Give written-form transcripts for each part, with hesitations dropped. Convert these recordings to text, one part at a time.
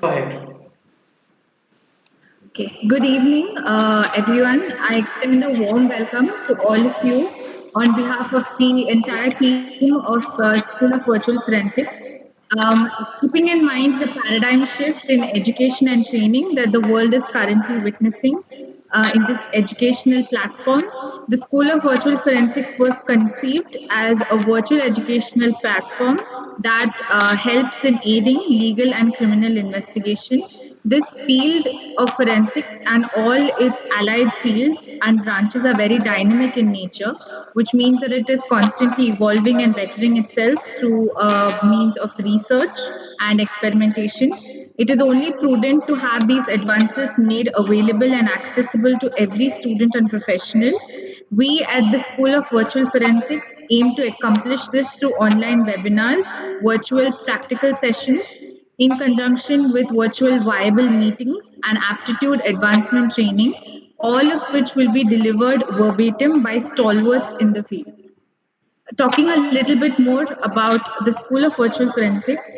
Go ahead. Okay, good evening, everyone. I extend a warm welcome to all of you on behalf of the entire team of School of Virtual Forensics. Keeping in mind the paradigm shift in education and training that the world is currently witnessing in this educational platform, the School of Virtual Forensics was conceived as a virtual educational platform that helps in aiding legal and criminal investigation. This field of forensics and all its allied fields and branches are very dynamic in nature, which means that it is constantly evolving and bettering itself through means of research and experimentation. It is only prudent to have these advances made available and accessible to every student and professional. We at the School of Virtual Forensics aim to accomplish this through online webinars, virtual practical sessions, in conjunction with virtual viable meetings and aptitude advancement training, all of which will be delivered verbatim by stalwarts in the field. Talking a little bit more about the School of Virtual Forensics,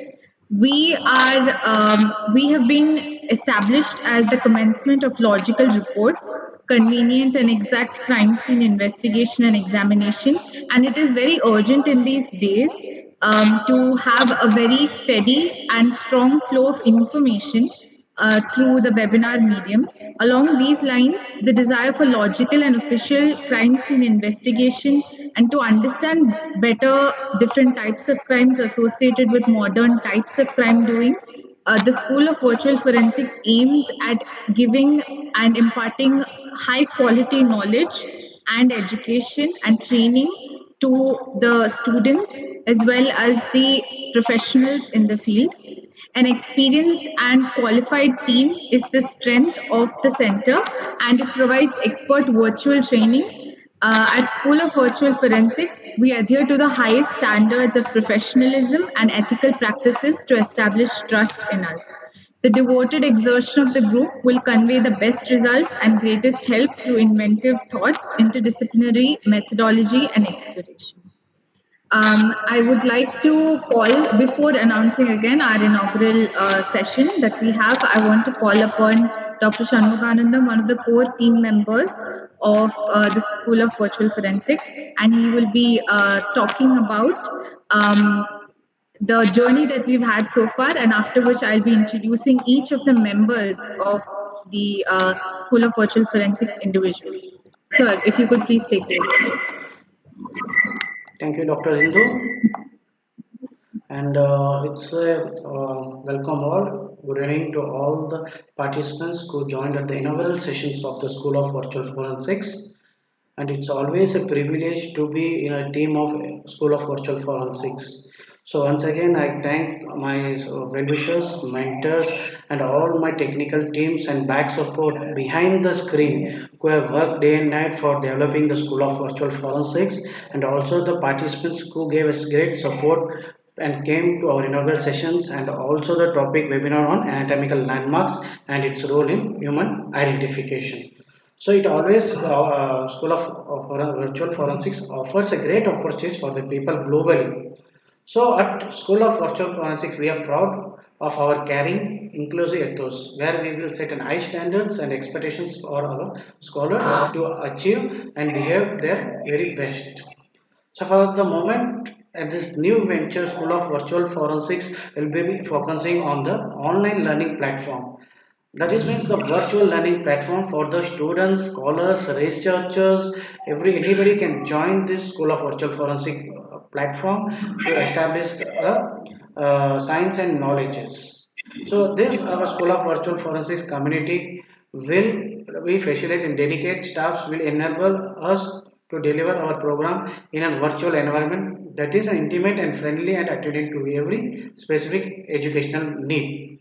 we have been established as the commencement of logical reports, convenient and exact crime scene investigation and examination, and it is very urgent in these days to have a very steady and strong flow of information through the webinar medium. Along these lines, the desire for logical and official crime scene investigation and to understand better different types of crimes associated with modern types of crime doing, the School of Virtual Forensics aims at giving and imparting high quality knowledge and education and training to the students as well as the professionals in the field. An experienced and qualified team is the strength of the center, and it provides expert virtual training. At School of Virtual Forensics, we adhere to the highest standards of professionalism and ethical practices to establish trust in us. The devoted exertion of the group will convey the best results and greatest help through inventive thoughts, interdisciplinary methodology, and exploration. I would like to call, before announcing again our inaugural session that we have, I want to call upon Dr. Shanmuganandam, one of the core team members of the School of Virtual Forensics, and he will be talking about the journey that we've had so far, and after which I'll be introducing each of the members of the School of Virtual Forensics individually. Sir, if you could please take over. Thank you, Dr. Hindu. And it's a welcome all. Good evening to all the participants who joined at the inaugural sessions of the School of Virtual Forensics. And it's always a privilege to be in a team of School of Virtual Forensics. So once again, I thank my well-wishers, mentors, and all my technical teams and back support behind the screen who have worked day and night for developing the School of Virtual Forensics, and also the participants who gave us great support and came to our inaugural sessions, and also the topic webinar on anatomical landmarks and its role in human identification. So it always School of Virtual Forensics offers a great opportunity for the people globally. So at School of Virtual Forensics, we are proud of our caring, inclusive ethos, where we will set an high standards and expectations for our scholars to achieve and behave their very best. So for the moment, at this new venture, School of Virtual Forensics will be focusing on the online learning platform. That is means the virtual learning platform for the students, scholars, researchers, anybody can join this School of Virtual Forensic platform to establish science and knowledges. So this our School of Virtual Forensics community will we facilitate and dedicate staffs will enable us to deliver our program in a virtual environment that is intimate and friendly and attending to every specific educational need.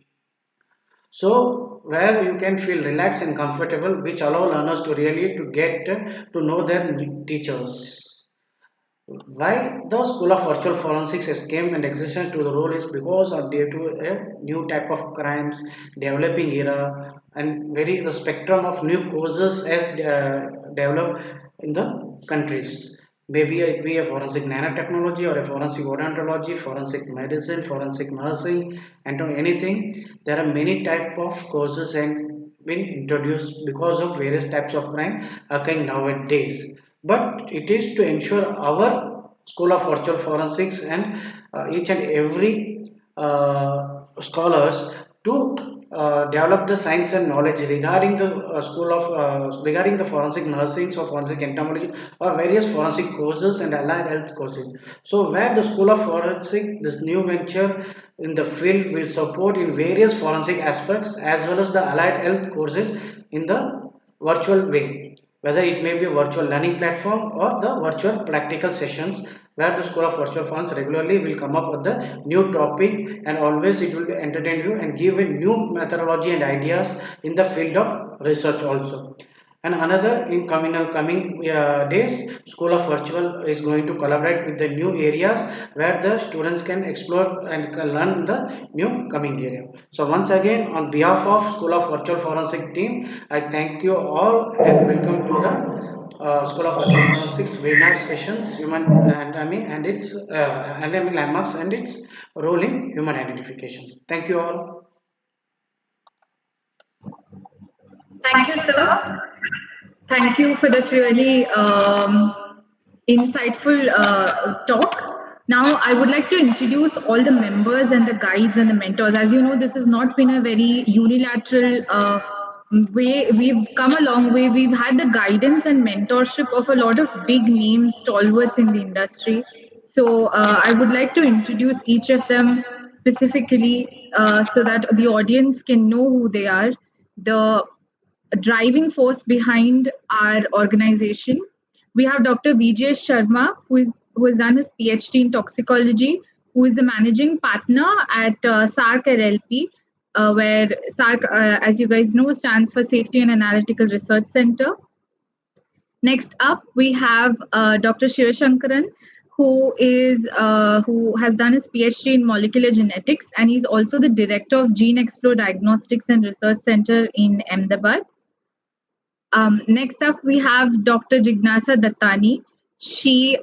So where you can feel relaxed and comfortable, which allow learners to really to get to know their teachers. Why the School of Virtual Forensics has came and existed to the role is because of due to a new type of crimes, developing era, and very the spectrum of new causes as developed in the countries. Maybe it be a forensic nanotechnology or a forensic odontology, forensic medicine, forensic nursing, and anything. There are many type of courses and been introduced because of various types of crime occurring nowadays. But it is to ensure our School of Virtual Forensics and each and every scholars to develop the science and knowledge regarding the regarding the forensic nursing or forensic entomology or various forensic courses and allied health courses. So where the School of Forensic, this new venture in the field, will support in various forensic aspects as well as the allied health courses in the virtual way, whether it may be a virtual learning platform or the virtual practical sessions, where the School of Virtual Funds regularly will come up with the new topic, and always it will entertain you and give a new methodology and ideas in the field of research also. And another in coming days, School of Virtual is going to collaborate with the new areas where the students can explore and can learn the new coming area. So once again, on behalf of School of Virtual Forensic team, I thank you all and welcome to the School of Virtual Forensics webinar sessions, human anatomy and its anatomy landmarks and its role in human identifications. Thank you all. Thank you, sir. Thank you for that really insightful talk. Now, I would like to introduce all the members and the guides and the mentors. As you know, this has not been a very unilateral way. We've come a long way. We've had the guidance and mentorship of a lot of big names, stalwarts in the industry. So, I would like to introduce each of them specifically so that the audience can know who they are. The driving force behind our organization. We have Dr. Vijay Sharma, who has done his PhD in toxicology, who is the managing partner at SARC LLP, where SARC, as you guys know, stands for Safety and Analytical Research Center. Next up, we have Dr. Shivashankaran, who has done his PhD in molecular genetics, and he's also the director of Gene Explore Diagnostics and Research Center in Ahmedabad. Next up, we have Dr. Jignasa Dattani. She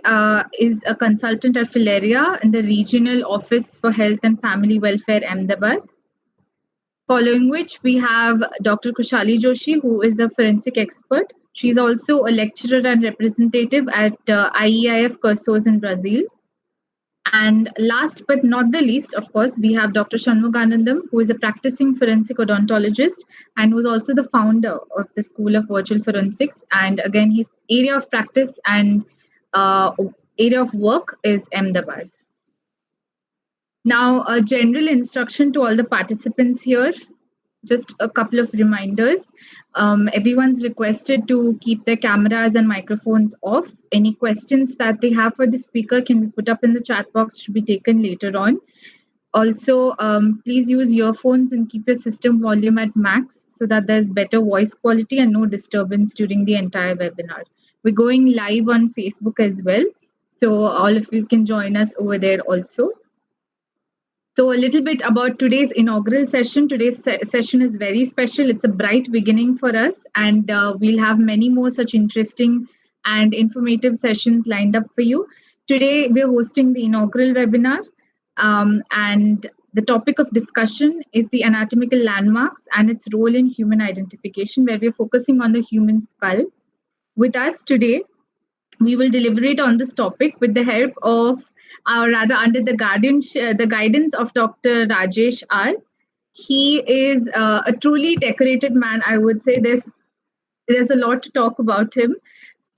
is a consultant at Filaria in the Regional Office for Health and Family Welfare, Ahmedabad. Following which, we have Dr. Kushali Joshi, who is a forensic expert. She's also a lecturer and representative at IEIF Cursos in Brazil. And last but not the least, of course, we have Dr. Shanmuganandam, who is a practicing forensic odontologist and who's also the founder of the School of Virtual Forensics. And again, his area of practice and area of work is Ahmedabad. Now, a general instruction to all the participants here, just a couple of reminders. Everyone's requested to keep their cameras and microphones off. Any questions that they have for the speaker can be put up in the chat box, should be taken later on. Also, please use earphones and keep your system volume at max so that there's better voice quality and no disturbance during the entire webinar. We're going live on Facebook as well, so all of you can join us over there also. So a little bit about today's inaugural session. Today's session is very special. It's a bright beginning for us, and we'll have many more such interesting and informative sessions lined up for you. Today, we're hosting the inaugural webinar, and the topic of discussion is the anatomical landmarks and its role in human identification, where we're focusing on the human skull. With us today, we will deliberate on this topic with the help of, or rather under the guidance of Dr. Rajesh R. He is a truly decorated man, I would say. There's a lot to talk about him.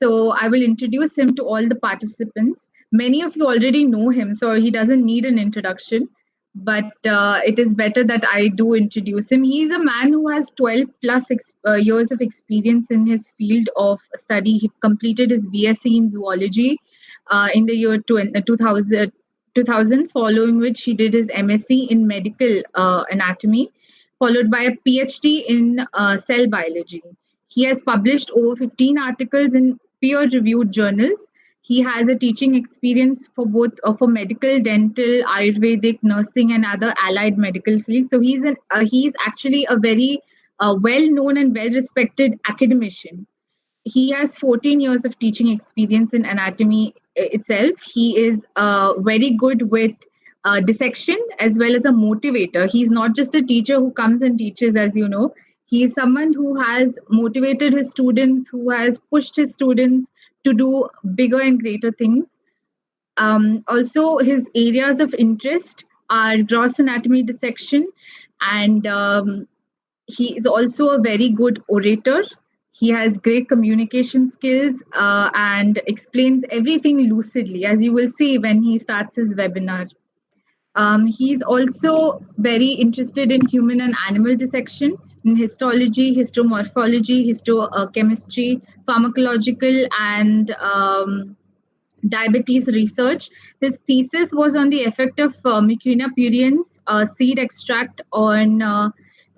So I will introduce him to all the participants. Many of you already know him, so he doesn't need an introduction. But it is better that I do introduce him. He's a man who has 12 plus years of experience in his field of study. He completed his BSc in zoology in the year 2000, following which he did his MSc in medical anatomy, followed by a PhD in cell biology. He has published over 15 articles in peer-reviewed journals. He has a teaching experience for both for medical, dental, Ayurvedic, nursing, and other allied medical fields. So he's actually a very well-known and well-respected academician. he has 14 years of teaching experience in anatomy itself. He is very good with dissection as well as a motivator. He's not just a teacher who comes and teaches, as you know. He is someone who has motivated his students, who has pushed his students to do bigger and greater things. Also, his areas of interest are gross anatomy dissection, and he is also a very good orator. He has great communication skills and explains everything lucidly, as you will see when he starts his webinar. He's also very interested in human and animal dissection, in histology, histomorphology, histochemistry, pharmacological, and diabetes research. His thesis was on the effect of Mucuna pruriens seed extract on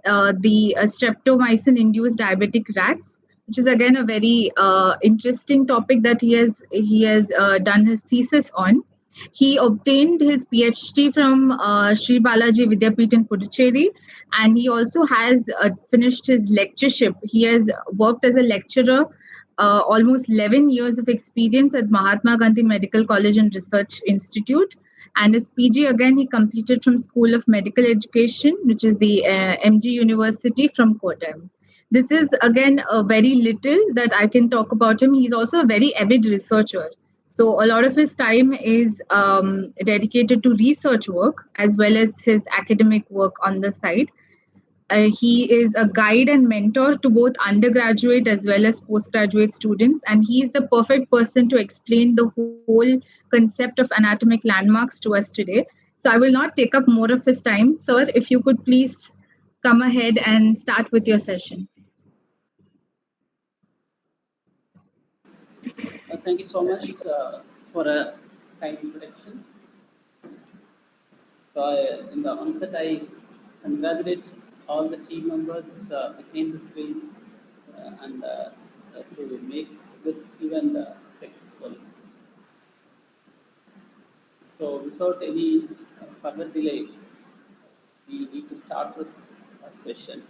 the streptomycin induced diabetic rats, which is again a very interesting topic that he has done his thesis on. He obtained his PhD from Sri Balaji Vidyapeeth in Puducherry, and he also has finished his lectureship. He has worked as a lecturer almost 11 years of experience at Mahatma Gandhi Medical College and Research Institute. And his PG again he completed from School of Medical Education, which is the MG University from Kottayam. This is again a very little that I can talk about him. He's also a very avid researcher. So a lot of his time is dedicated to research work as well as his academic work on the side. He is a guide and mentor to both undergraduate as well as postgraduate students, and he is the perfect person to explain the whole concept of anatomic landmarks to us today. So, I will not take up more of his time. Sir, if you could please come ahead and start with your session. Thank you so much for a kind introduction. So, in the onset, I congratulate all the team members behind the screen and to make this event successful. So, without any further delay, we need to start this session.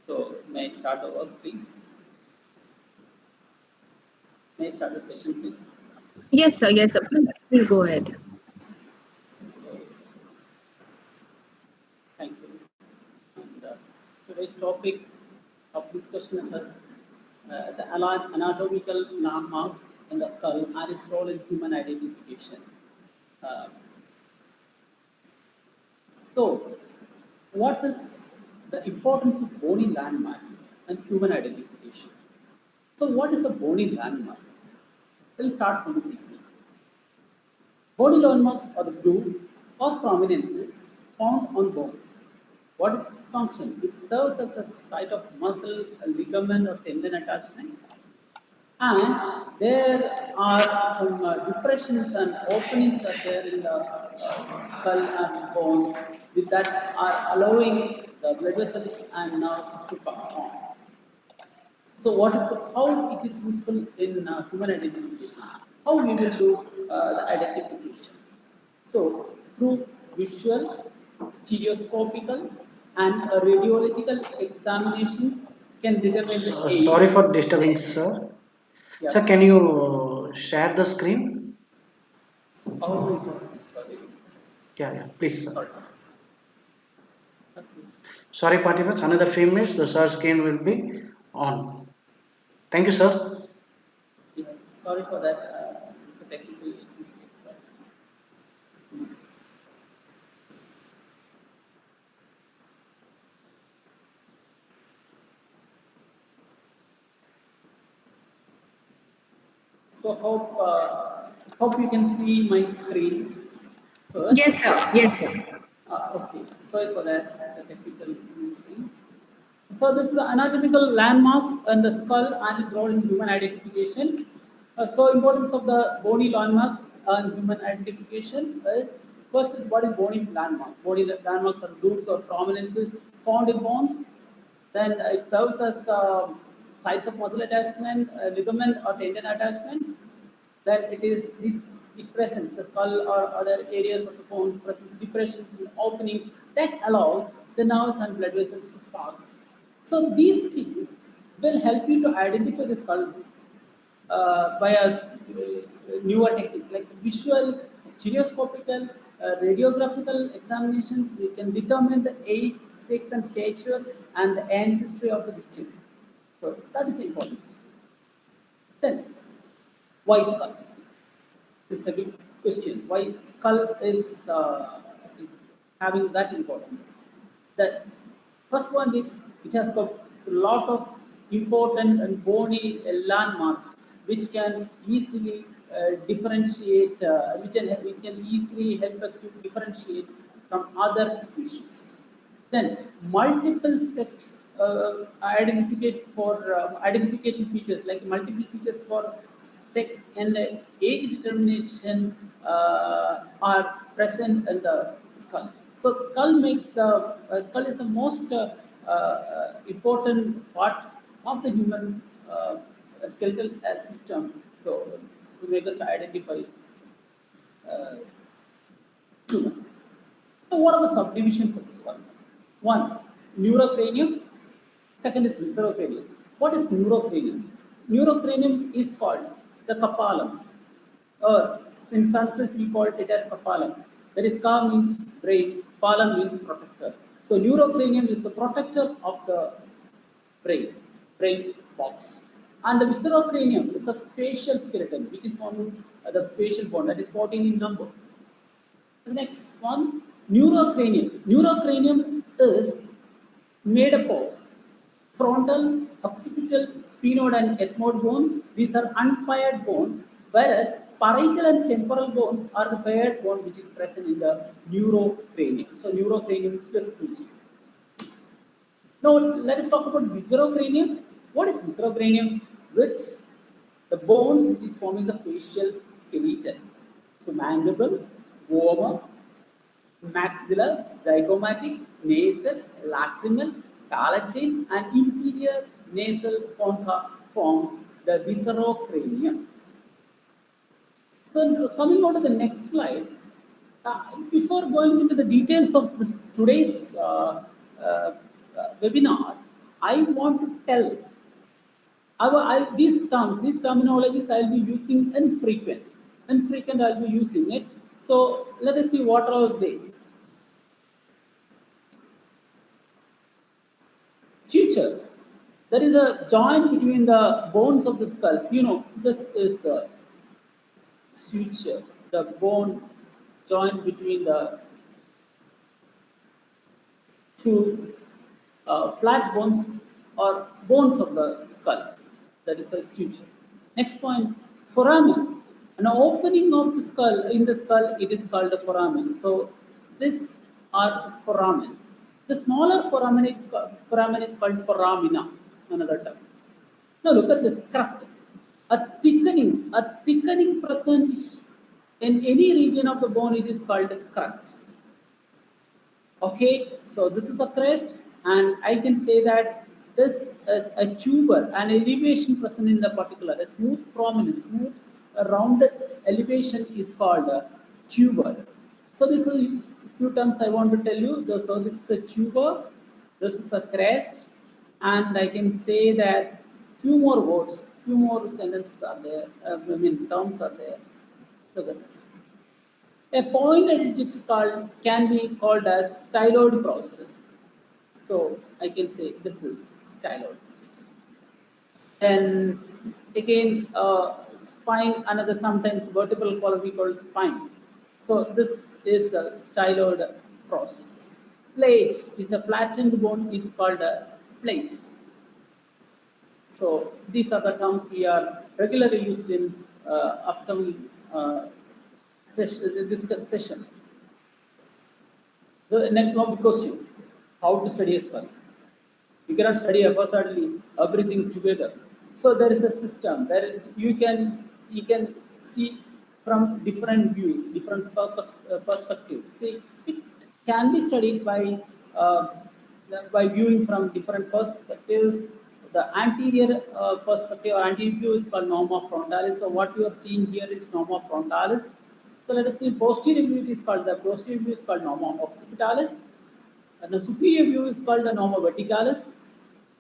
So, may I start the work, please? May I start the session, please? Yes, sir. Yes, sir. Please go ahead. So, thank you. And today's topic of discussion is the anatomical landmarks in the skull and its role in human identification. Uh, so, what is the importance of bony landmarks and human identification? So, what is a bony landmark? We'll start from the beginning. Bony landmarks are the grooves or prominences found on bones. What is its function? It serves as a site of muscle, ligament, or tendon attachment. And there are some depressions and openings are there in the skull and bones with that are allowing the blood vessels and nerves to pass on. So, how it is useful in human identification? How we will do the identification? So, through visual, stereoscopical, and radiological examinations can determine the Sorry age, for disturbing, sex. sir. Yeah. Sir, can you share the screen? Oh my God. Sorry. Yeah, please, sir. Sorry. Okay. Sorry, participants, another few minutes, the sir screen will be on. Thank you, sir. Yeah. Sorry for that. It's a technical mistake. Sorry. So hope you can see my screen first. Yes, sir. Yes, sir. Okay, sorry for that. It's a technical missing. So this is the anatomical landmarks and the skull and its role in human identification. So importance of the bony landmarks and human identification is first is what is bony landmark. Bony landmarks are grooves or prominences found in bones. Then it serves as sites of muscle attachment, ligament or tendon attachment. Then it presents the skull or other areas of the bones present depressions and openings that allows the nerves and blood vessels to pass. So these things will help you to identify the skull by newer techniques like visual, stereoscopical, radiographical examinations. We can determine the age, sex, and stature and the ancestry of the victim. So that is important. Then, why skull? This is a big question. Why skull is having that importance? The first one is it has got a lot of important and bony landmarks which can easily differentiate, which can easily help us to differentiate from other species. Then multiple sex identification features like multiple features for sex and age determination are present in the skull. So skull is the most important part of the human skeletal system to make us identify human. So what are the subdivisions of this one? One, neurocranium. Second is viscerocranium. What is neurocranium? Neurocranium is called the kappalam, or in Sanskrit we call it as kappalam. That is, ka means brain, palam means protector. So neurocranium is the protector of the brain box. And the viscerocranium is a facial skeleton, which is forming the facial bone, that is 14 in number. The next one, neurocranium. Neurocranium is made up of frontal, occipital, sphenoid, and ethmoid bones. These are unpaired bone, whereas parietal and temporal bones are the paired bone which is present in the neurocranium. So neurocranium plus Fuji. Now let us talk about viscerocranium. What is viscerocranium? Which the bones which is forming the facial skeleton. So mandible, vomer, maxilla, zygomatic, nasal, lacrimal, palatine, and inferior nasal concha forms the viscerocranium. So coming on to the next slide, before going into the details of this today's webinar, I want to tell these terminologies I'll be using infrequent. Infrequent I'll be using it. So let us see what are they. Suture. There is a joint between the bones of the skull. You know, this is the suture, the bone joint between the two flat bones or bones of the skull. That is a suture. Next point, foramen. An opening of the skull in the skull, it is called a foramen. So this are foramen. The smaller foramen is called foramina, another term. Now look at this crust. A thickening present in any region of the bone, it is called a crust. Okay, so this is a crest, and I can say that this is a tuber, an elevation present in the particular, a smooth prominence, smooth rounded elevation is called a tuber. So this is a few terms I want to tell you. So this is a tuber, this is a crest, and I can say that few more words, few more sentences are there, terms are there. Look at this. A point at which it's called can be called as styloid process. So I can say this is styloid process. And again, spine, another sometimes vertebral column we call spine. So this is a styloid process. Plates is a flattened bone is called a plates. So these are the terms we are regularly used in upcoming this session. The next now the question: how to study a skull? You cannot study haphazardly everything together. So there is a system that you can see from different views, different perspectives. See, it can be studied by viewing from different perspectives. The anterior perspective, anterior view is called norma frontalis. So what you are seeing here is norma frontalis. So let us see posterior view is called norma occipitalis, and the superior view is called the norma verticalis.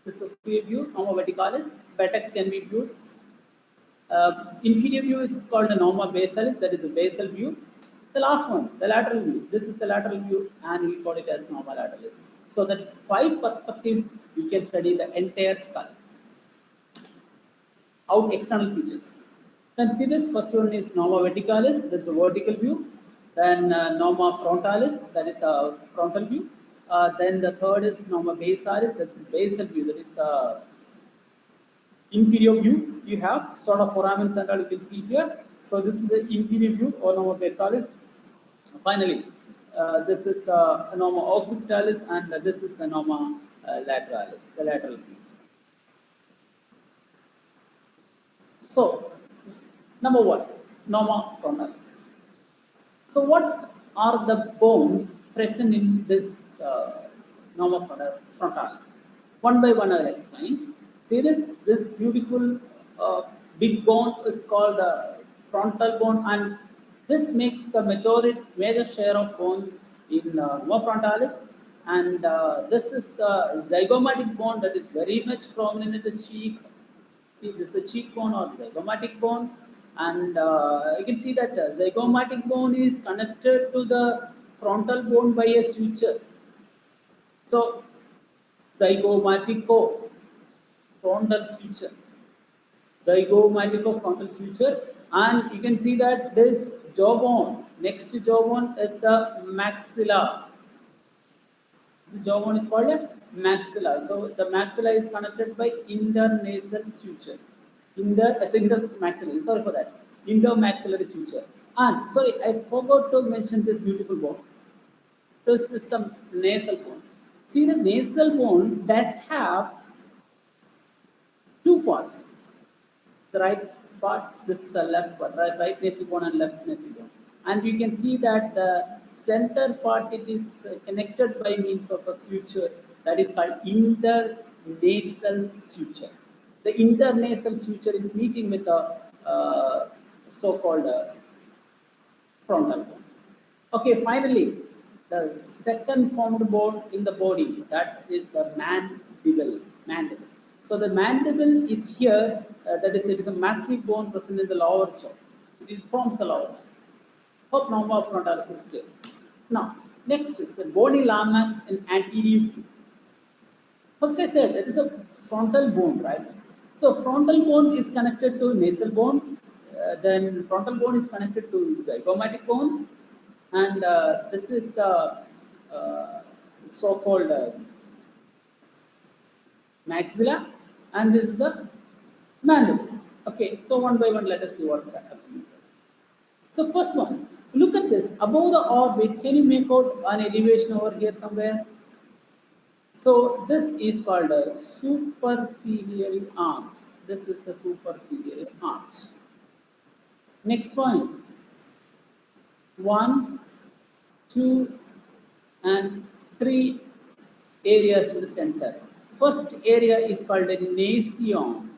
This is superior view, norma verticalis. Vertex can be viewed. Inferior view is called a norma basalis, that is a basal view. The last one, the lateral view. This is the lateral view, and we call it as norma lateralis. So that 5 perspectives we can study the entire skull. Out external features. Then see this first one is norma verticalis, that's a vertical view. Then norma frontalis, that is a frontal view. Then the third is norma basalis, that's basal view, that is a inferior view. You have sort of foramen central, you can see here. So this is the inferior view or norma basalis. Finally, this is the norma occipitalis, and this is the norma lateralis, the lateral view. So, number one, norma frontalis. So, what are the bones present in this norma frontalis? One by one, I will explain. See this beautiful big bone is called the frontal bone, and this makes the major share of bone in norma frontalis. And this is the zygomatic bone that is very much prominent in the cheek. See, this is a cheekbone or zygomatic bone, and you can see that zygomatic bone is connected to the frontal bone by a suture. So, zygomatico frontal suture, zygomatico-frontal suture, and you can see that this jawbone, next to jawbone is the maxilla. This jawbone is called a maxilla. So the maxilla is connected by internasal suture. Intermaxillary, sorry for that. Intermaxillary suture. And sorry, I forgot to mention this beautiful bone. This is the nasal bone. See, the nasal bone does have two parts. The right part, this is the left part, right nasal bone and left nasal bone. And you can see that the center part, it is connected by means of a suture that is called internasal suture. The internasal suture is meeting with the so-called frontal bone. Okay, finally, the second formed bone in the body, that is the mandible. Mandible. So the mandible is here. That is, it is a massive bone present in the lower jaw. It forms the lower jaw. Hope norma frontalis is clear. Now, next is the bony landmarks in anterior view. First I said that is a frontal bone, right? So frontal bone is connected to nasal bone, then frontal bone is connected to zygomatic bone, and this is the so-called maxilla, and this is the mandible. Okay, so one by one, let us see what is happening. So first one, look at this. Above the orbit, can you make out an elevation over here somewhere? So this is called a superciliary arch. This is the superciliary arch. Next point. 1, 2, and 3 areas in the center. First area is called a nasion.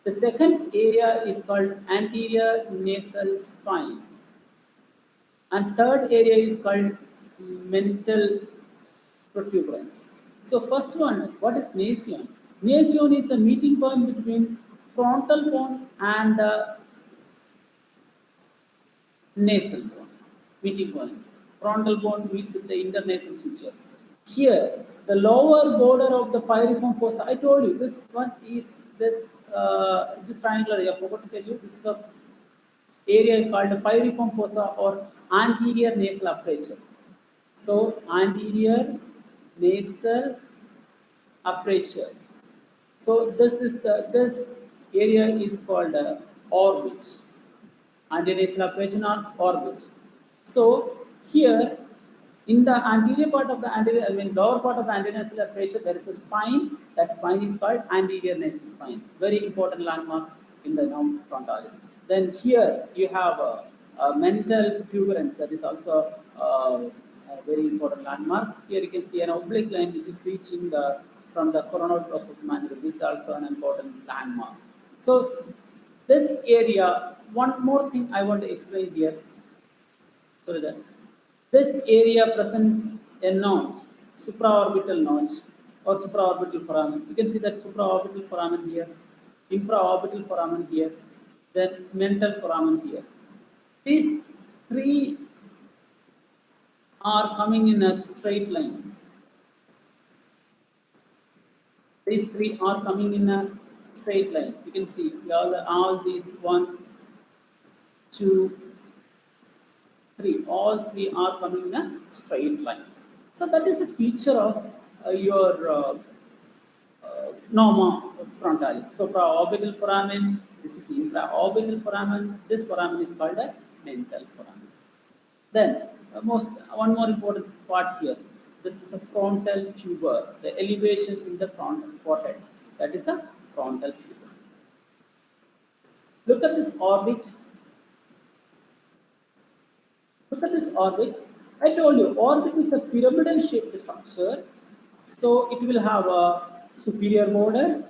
The second area is called anterior nasal spine. And third area is called mental protuberance. So first one, what is nasion? Nasion is the meeting point between frontal bone and nasal bone. Meeting point. Frontal bone meets with the internasal suture. Here, the lower border of the pyriform fossa. I told you this one is this triangular area. I forgot to tell you this is the area called the pyriform fossa or anterior nasal aperture. So anterior nasal aperture. So this area is called orbit. Anterior nasal aperture or orbit. So here in the anterior part of the lower part of the anterior nasal aperture, there is a spine. That spine is called anterior nasal spine. Very important landmark in the norma frontalis. Then here you have a mental protuberance. That is also a very important landmark. Here you can see an oblique line which is reaching from the coronal process of the mandible. This is also an important landmark. So this area, one more thing I want to explain here. Sorry that. This area presents a notch, supraorbital notch, or supraorbital foramen. You can see that supraorbital foramen here, infraorbital foramen here, then mental foramen here. These three are coming in a straight line. These three are coming in a straight line. You can see all these 1, 2, 3. All three are coming in a straight line. So that is a feature of your norma frontalis. Supraorbital foramen. This is infraorbital foramen. This foramen is called a mental foramen. Then, one more important part here. This is a frontal tuber, the elevation in the front forehead. That is a frontal tuber. Look at this orbit. Look at this orbit. I told you, orbit is a pyramidal shaped structure. So it will have a superior border,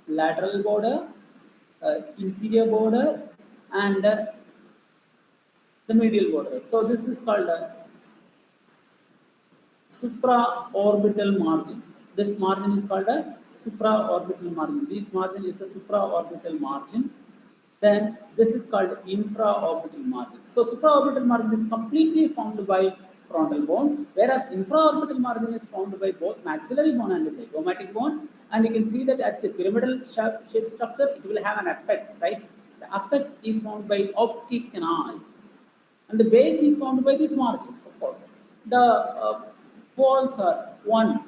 lateral border, inferior border, and the medial border. So this is called a supraorbital margin. This margin is called a supraorbital margin. This margin is a supraorbital margin. Then this is called infraorbital margin. So supraorbital margin is completely formed by frontal bone, whereas infraorbital margin is formed by both maxillary bone and the zygomatic bone. And you can see that as a pyramidal shape structure, it will have an apex, right? The apex is formed by optic canal, and the base is formed by these margins, of course. The walls are one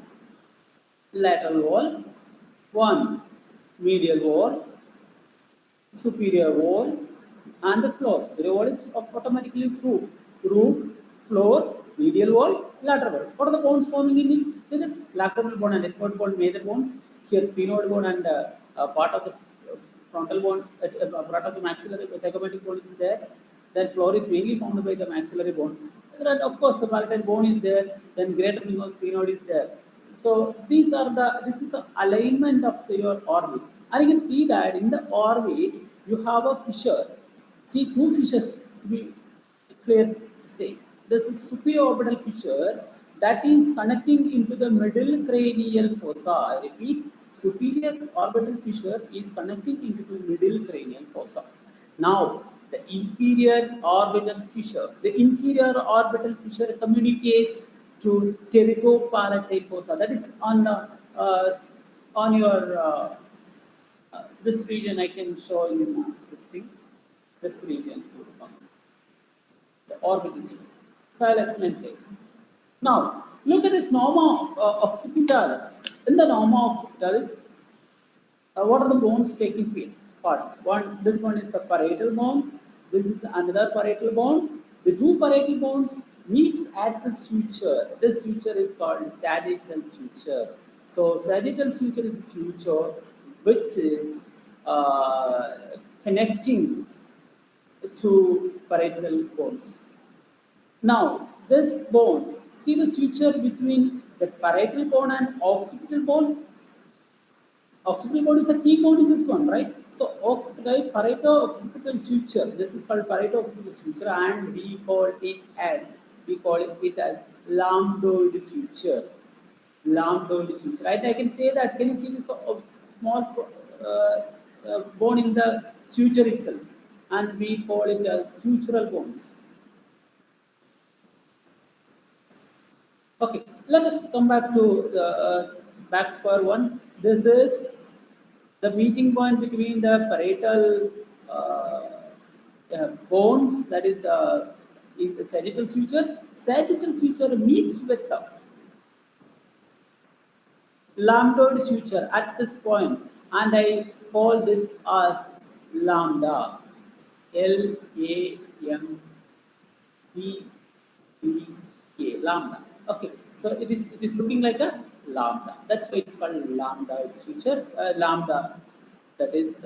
lateral wall, one medial wall, superior wall, and the floor. Superior wall is automatically roof, floor, medial wall, lateral wall. What are the bones forming in it? See this lateral bone and ethmoid bone, major bones. Here sphenoid bone and part of the frontal bone, part of the maxillary zygomatic bone is there. Then floor is mainly formed by the maxillary bone. And of course, the palatine bone is there. Then greater sphenoid is there. So this is the alignment of your orbit. And you can see that in the orbit, you have a fissure. See two fissures to be clear to say. This is superiorbital fissure that is connecting into the middle cranial fossa. I repeat, superior orbital fissure is connecting into the middle cranial fossa. Now, the inferior orbital fissure communicates to pterygopalatine fossa. That is on your this region. I can show you this thing. This region, the orbit is here. So I'll explain later. Now, look at this norma occipitalis. In the norma occipitalis, what are the bones taking part? This one is the parietal bone. This is another parietal bone. The two parietal bones meets at the suture. This suture is called sagittal suture. So sagittal suture is a suture which is connecting to parietal bones. Now, this bone, see the suture between the parietal bone and occipital bone? Occipital bone is a T-bone in this one, right? So, parieto-occipital suture, this is called parieto-occipital suture, and we call it as lambdoid suture. Lambdoid suture, right? I can say that, can you see this small bone in the suture itself? And we call it as sutural bones. Okay, let us come back to the back square one. This is the meeting point between the parietal bones, that is in the sagittal suture. Sagittal suture meets with the lambdoid suture at this point, and I call this as lambda. L-A-M-B-D-A, lambda. Okay, so it is looking like a lambda. That's why it's called lambdoid suture. Lambda, that is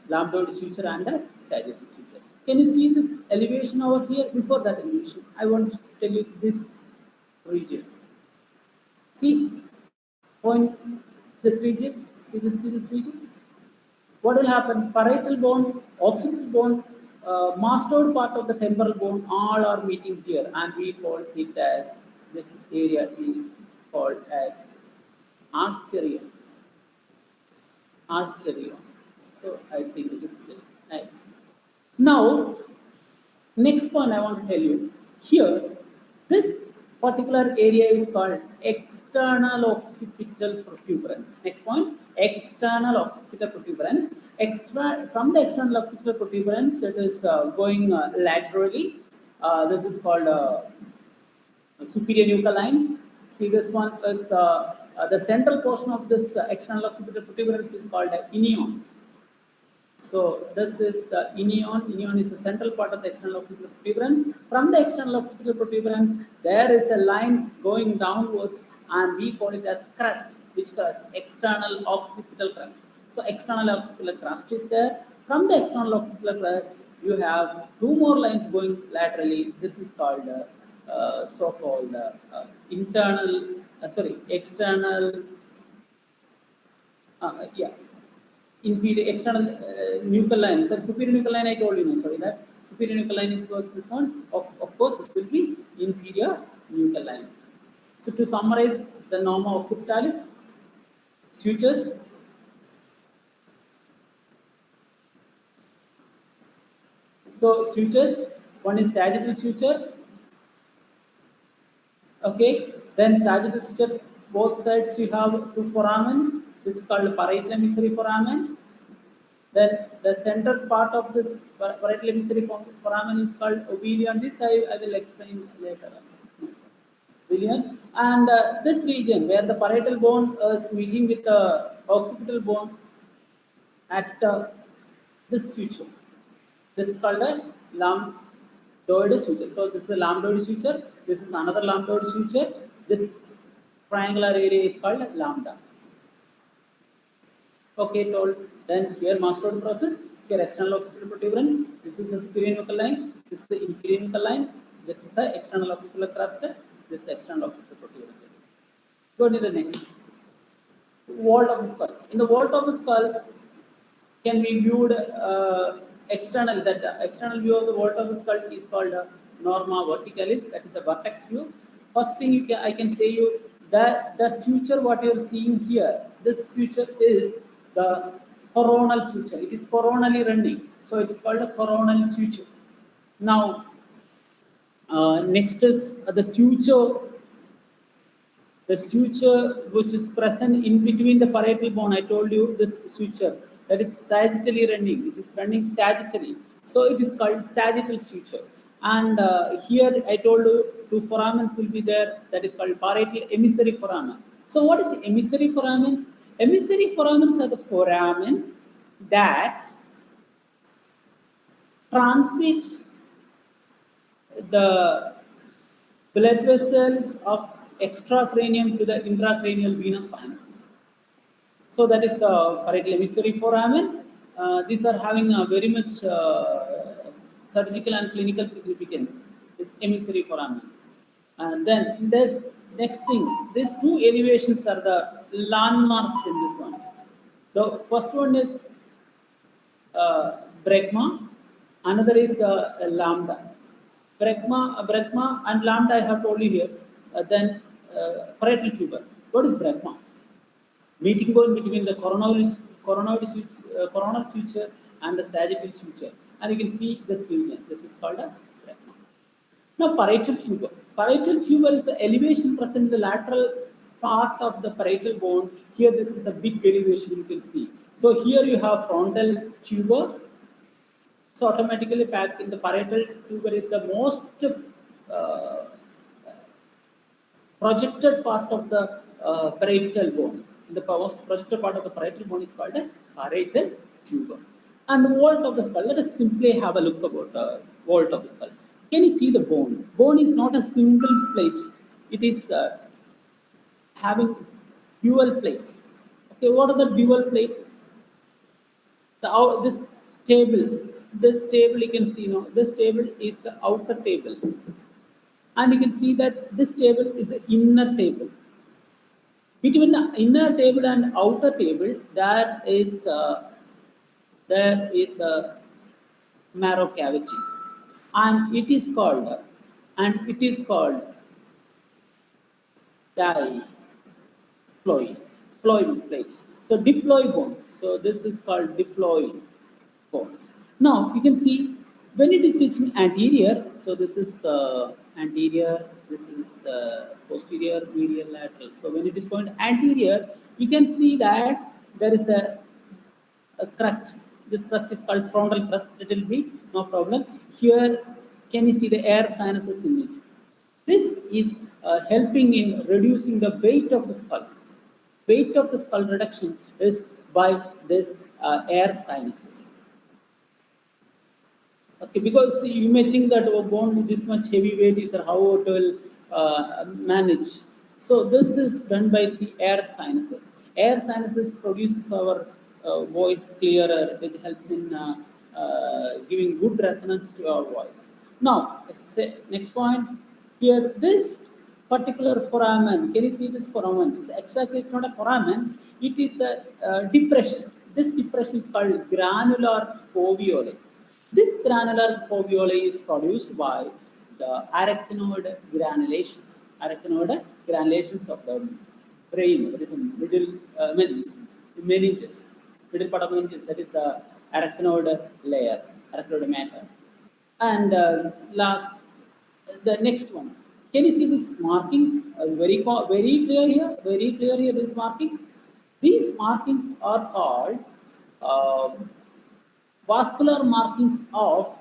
lambdoid suture and a sagittal suture. Can you see this elevation over here? Before that elevation, I want to tell you this region. See, point this region. See this region. What will happen? Parietal bone, occipital bone, mastoid part of the temporal bone, all are meeting here, and we call it as, this area is called as asterion. Asterion. So I think it is very nice. Now, next point I want to tell you here, this particular area is called external occipital protuberance. Next point, external occipital protuberance. From the external occipital protuberance, it is going laterally. This is called superior nuchal lines. See, this one is the central portion of this external occipital protuberance is called inion. So this is the inion. Inion is the central part of the external occipital protuberance. From the external occipital protuberance, there is a line going downwards, and we call it as crest. Which crest? External occipital crest. So external occipital crest is there. From the external occipital crest, you have two more lines going laterally. This is called so-called external. Yeah, inferior external nuchal line. So superior nuchal line I told you, no, sorry, that superior nuchal line is was this one. Of course, this will be inferior nuchal line. So to summarize the norma occipitalis, sutures. So sutures, one is sagittal suture. Okay, then sagittal suture, both sides you have two foramens. This is called parietal emissary foramen. Then the center part of this parietal emissary foramen is called ovilion. This I will explain later also. Ovilion. And this region where the parietal bone is meeting with the occipital bone at this suture. This is called a lambdoid suture. So this is a lambdoid suture. This is another lambdoid suture. This triangular area is called lambda. Okay, told. Then here mastoid process. Here external occipital protuberance. This is a superior nuchal line. This is the inferior nuchal line. This is the external occipital crest. This is external occipital protuberance. Go to the next. Vault of the skull. In the vault of the skull can be viewed external. That external view of the vault of the skull is called norma verticalis. That is a vertex view. First thing I can say you that the suture what you are seeing here. This suture is the coronal suture. It is coronally running, so it's called a coronal suture. Now, next is the suture. The suture which is present in between the parietal bone. I told you this suture that is sagittally running. It is running sagittally, so it is called sagittal suture. And here I told you two foramens will be there. That is called parietal emissary foramen. So what is emissary foramen? Emissary foramens are the foramen that transmit the blood vessels of extracranium to the intracranial venous sinuses. So that is parietal emissary foramen. These are having a very much surgical and clinical significance. This emissary foramen. And then this next thing, these two elevations are the landmarks in this one. The first one is bregma, another is lambda. Bregma and lambda I have told you here. Then parietal tuber. What is bregma? Meeting bone between the coronal suture and the sagittal suture. And you can see this region. This is called a bregma. Now parietal tuber. Parietal tuber is the elevation present in the lateral part of the parietal bone. Here this is a big elevation you can see. So here you have frontal tuber. So automatically packed in the parietal tuber is the most projected part of the parietal bone. The most projected part of the parietal bone is called a parietal tuber. And the vault of the skull, let us simply have a look about the vault of the skull. Can you see the bone? Bone is not a single plate. It is having dual plates. Okay, what are the dual plates? This table you can see now. This table is the outer table, and you can see that this table is the inner table. Between the inner table and outer table, there is a marrow cavity, and it is called diploid. deployment plates. So diploid bone. So this is called diploid bones. Now you can see when it is reaching anterior, so this is anterior, this is posterior, medial, lateral. So when it is going anterior, you can see that there is a crust. This crust is called frontal crust. It will be no problem. Here, can you see the air sinuses in it? This is helping in reducing the weight of the skull. Weight of the skull reduction is by this air sinuses. Okay, because you may think that a bone with this much heavy weight is how it will manage. So this is done by the air sinuses. Air sinuses produces our voice clearer. It helps in giving good resonance to our voice. Now, next point here, this particular foramen, can you see this foramen? It's not a foramen, it is a depression. This depression is called granular foveolae. This granular foveolae is produced by the arachnoid granulations of the brain, that is a middle, meninges, middle part of meninges, that is the arachnoid layer, arachnoid matter. And last, the next one. Can you see these markings? Very clear here. Very clear here. These markings. These markings are called uh, vascular markings of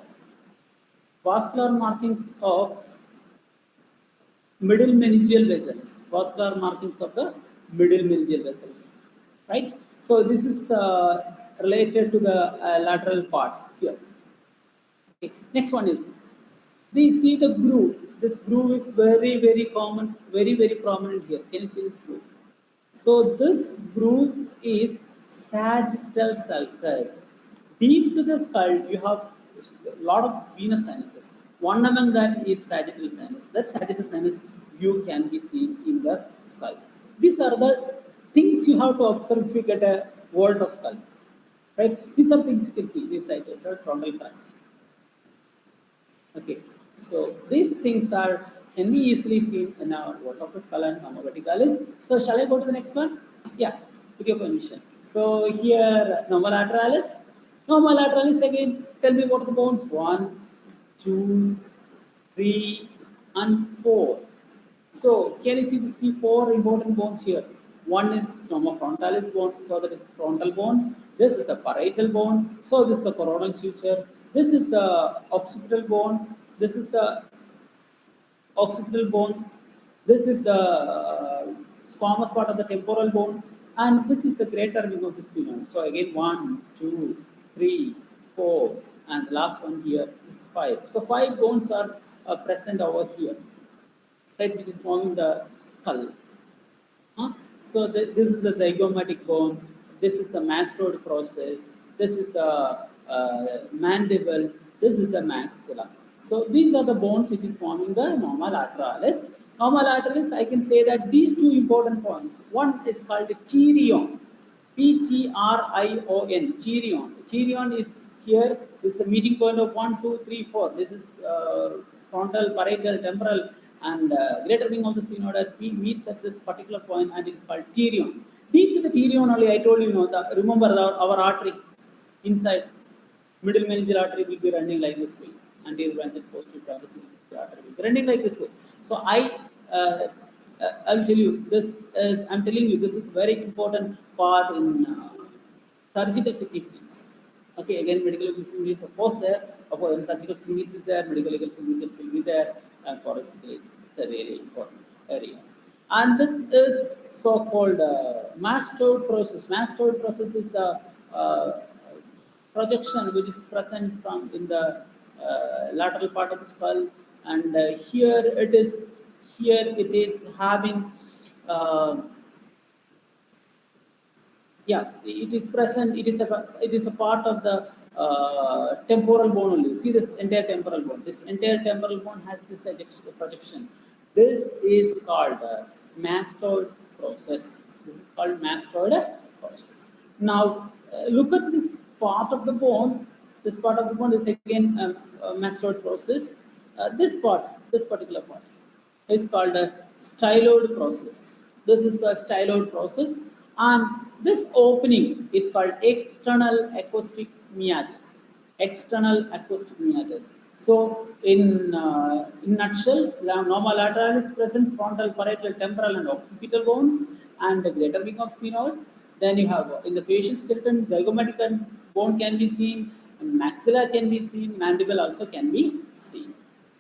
middle meningeal vessels. Vascular markings of the middle meningeal vessels. Right. So this is related to the lateral part here. Okay. Next one is, we see the groove. This groove is very common, very prominent here. Can you see this groove? So this groove is sagittal sulcus. Deep to the skull, you have a lot of venous sinuses. One among that is sagittal sinus. That sagittal sinus view can be seen in the skull. These are the things you have to observe if you get a world of skull. Right? These are things you can see. This is the frontal crust. Okay, so these things can be easily seen in our world of the skull and norma verticalis. So shall I go to the next one? Yeah, with your permission. So here norma lateralis. Norma lateralis again. Tell me what are the bones? 1, 2, 3, and 4. So can you see the four important bones here? One is norma frontalis bone, so that is frontal bone. This is the parietal bone, so this is the coronal suture. This is the occipital bone. This is the occipital bone. This is the squamous part of the temporal bone, and this is the greater wing of the spinal. So again, 1, 2, 3, 4, and the last one here is 5. So 5 bones are present over here, right, which is forming the skull. So this is the zygomatic bone. This is the mastoid process. This is the mandible. This is the maxilla. So these are the bones which is forming the norma lateralis. Norma lateralis, I can say that these two important points. One is called chirion. P-T-R-I-O-N. Chirion. Chirion is here. This is a meeting point of 1, 2, 3, 4. This is frontal, parietal, temporal, and greater wing of the sphenoid meets at this particular point, and it is called chirion. Deep to the chirion only, I told you, remember our artery inside, middle meningeal artery will be running like this way, anterior branch and posterior branch artery will be running like this way. So I'll tell you, I'm telling you, this is very important part in surgical significance. Okay, again, medical legal significance, of course, there. Of course, when surgical significance is there, medical legal significance will be there, and forensically, it's a really important area. And this is so-called mastoid process. Mastoid process is the projection which is present from in the lateral part of the skull, and here it is having. Yeah, it is present. It is a part of the temporal bone only. See this entire temporal bone. This entire temporal bone has this projection. This is called mastoid process. This is called mastoid process. Now look at this part of the bone. This part of the bone is again mastoid process. This particular part, is called a styloid process. This is the styloid process. And this opening is called external acoustic meatus. External acoustic meatus. So, in nutshell, normal lateralis presents frontal, parietal, temporal, and occipital bones, and the greater wing of sphenoid. Then you have in the facial skeleton, zygomatic bone can be seen, and maxilla can be seen, mandible also can be seen.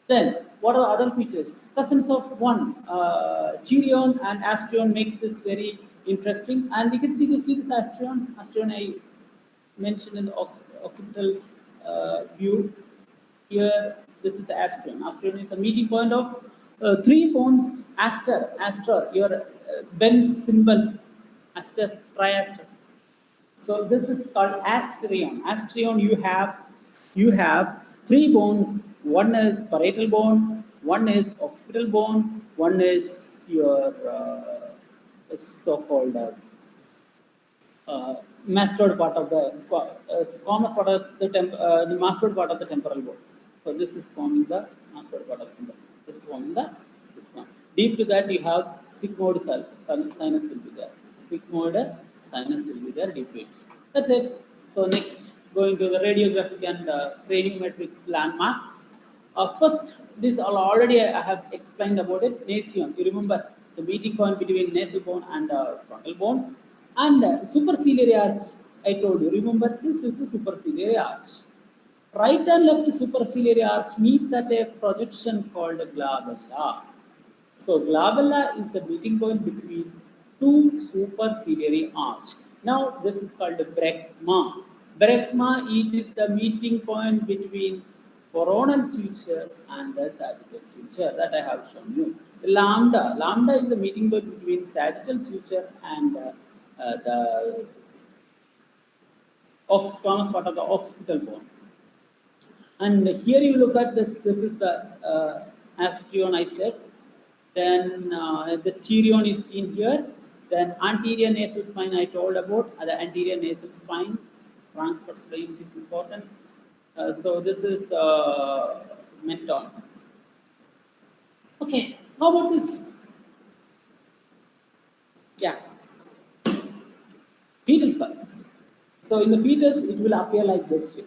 Then, what are the other features? Presence of one chirion and astrion makes this very interesting. And we can see this astrion. Astrion I mentioned in the occipital view. Here, this is astrion. Astrion is the meeting point of three bones. Aster, your Benz symbol, aster, triaster. So this is called astrion. Astrion, you have three bones. One is parietal bone, one is occipital bone, one is your so-called mastoid part of the squamous part of the mastoid part of the temporal bone. So this is forming the mastoid part of the temporal. This is forming the this one. Deep to that you have sigmoid sinus will be there. Sigmoid sinus will be there deep to it. That's it. So next, going to the radiographic and craniometrics landmarks. First, this already I have explained about it. Nasion. You remember the meeting point between nasal bone and frontal bone. And superciliary arch, I told you, remember this is the superciliary arch. Right and left superciliary arch meets at a projection called glabella. So glabella is the meeting point between two superciliary arch. Now this is called brecma. Brecma it is the meeting point between coronal suture and the sagittal suture that I have shown you. Lambda is the meeting point between sagittal suture and the squamous part of the occipital bone. And here you look at this. This is the astrion I said. Then the chirion is seen here. Then anterior nasal spine I told about. The anterior nasal spine, Frankfurt spine is important. So this is menton. Okay, how about this? Yeah, fetal skull. So in the fetus, it will appear like this way.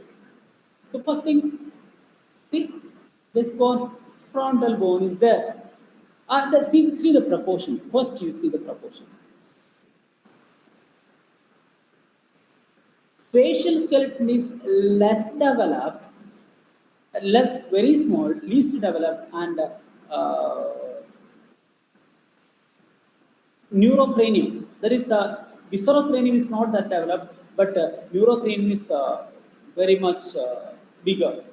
So first thing, see this bone, frontal bone is there. See the proportion. First, you see the proportion. Facial skeleton is less developed, very small, least developed, and neurocranium. That is, viscerocranium is not that developed, but neurocranium is very much bigger.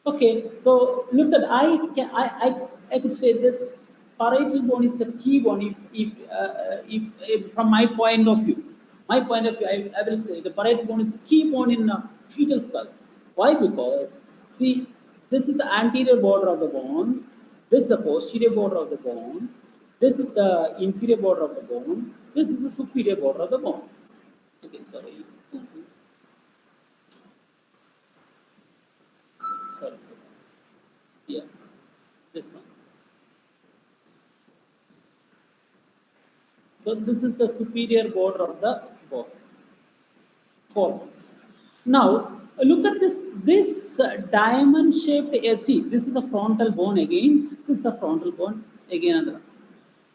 Okay, so look at I could say this parietal bone is the key bone if from my point of view. My point of view, I will say the parietal bone is key bone in fetal skull. Why? Because see, this is the anterior border of the bone. This is the posterior border of the bone. This is the inferior border of the bone. This is the superior border of the bone. Okay, sorry. Sorry. Yeah, this one. So this is the superior border of the bone. Four bones. Now look at this diamond-shaped. See, this is a frontal bone again. This is a frontal bone again on the left.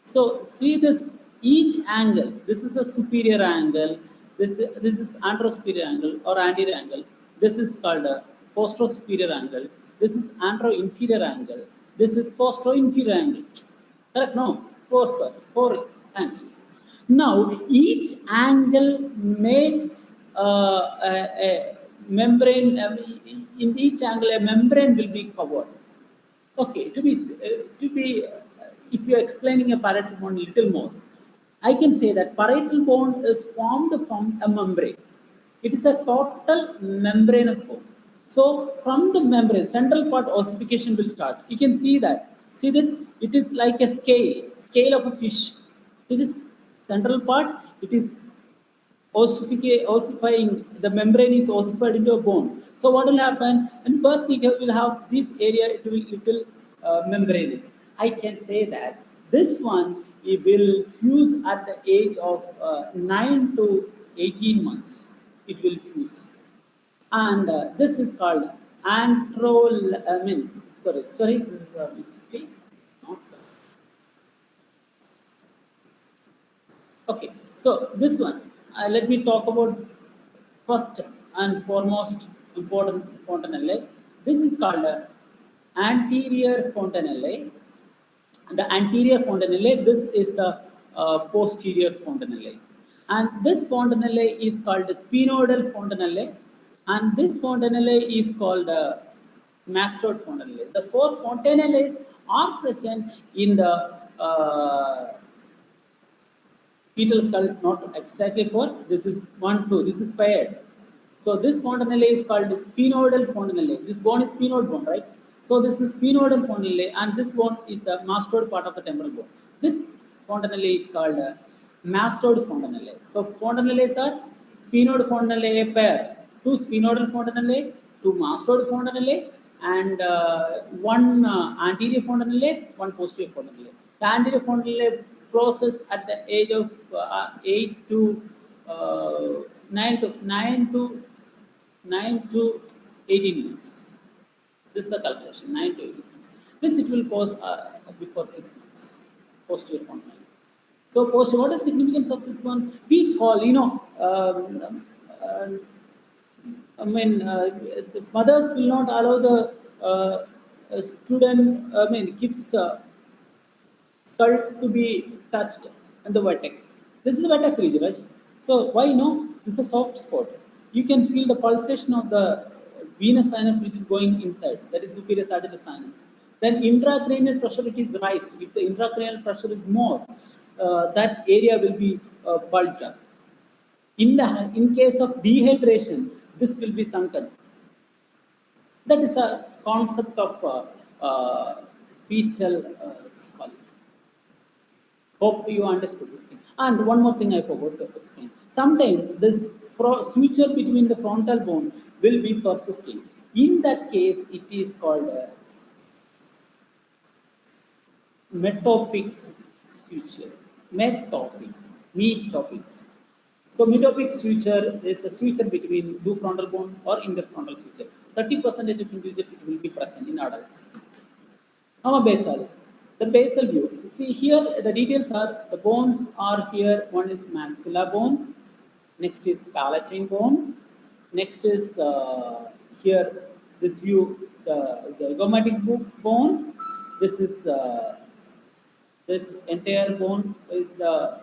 So see this each angle. This is a superior angle. This is anterosuperior angle or anterior angle. This is called a posterior angle. This is antero-inferior angle. This is postero-inferior angle. Correct? No, four angles. Now each angle makes a membrane. In each angle, a membrane will be covered. Okay, to be if you are explaining a parietal bone a little more, I can say that parietal bone is formed from a membrane. It is a total membranous bone. So from the membrane, central part ossification will start. You can see that. See this? It is like a scale of a fish. See this central part? It is ossifying. The membrane is ossified into a bone. So what will happen? In birth, you will have this area. It will little membranous. I can say that this one it will fuse at the age of 9 to 18 months. It will fuse. And this is called I mean, sorry, this is a mistake. Not, okay, so this one, let me talk about first and foremost important fontanelle. This is called anterior fontanelle. The anterior fontanelle, this is the posterior fontanelle. And this fontanelle is called sphenoidal fontanelle, and this fontanelle is called mastoid fontanelle. The four fontanelles are present in the fetal skull, not exactly four. This is one, two. This is paired. So this fontanelle is called sphenoidal fontanelle. This bone is sphenoid bone, right? So this is sphenoidal fontanelle, and this bone is the mastoid part of the temporal bone. This fontanelle is called mastoid fontanelle. So fontanelles are sphenoid fontanelle pair, two sphenoidal fontanelle, two mastoid fontanelle, and one anterior fontanelle, one posterior fontanelle. The anterior fontanelle process at the age of 8 to 9 to 18 months. This is the calculation, 9 to 18 months. This it will cause before 6 months, posterior fontanelle. So what is significance of this one? We call, I mean, the mothers will not allow the kids skull to be touched in the vertex. This is the vertex region, right? So why this is a soft spot. You can feel the pulsation of the venous sinus which is going inside, that is superior sagittal sinus. Then intracranial pressure it is raised. If the intracranial pressure is more, that area will be bulged up. In case of dehydration, this will be sunken. That is a concept of fetal skull. Hope you understood this thing. And one more thing I forgot to explain. Sometimes this suture between the frontal bone will be persisting. In that case, it is called metopic suture. Metopic. So metopic suture is a suture between two frontal bone or interfrontal suture. 30% of individual it will be present in adults. Now basalis. The basal view. See here the details are, the bones are here. One is maxilla bone. Next is palatine bone. Next is here this view, the zygomatic bone. This is this entire bone is the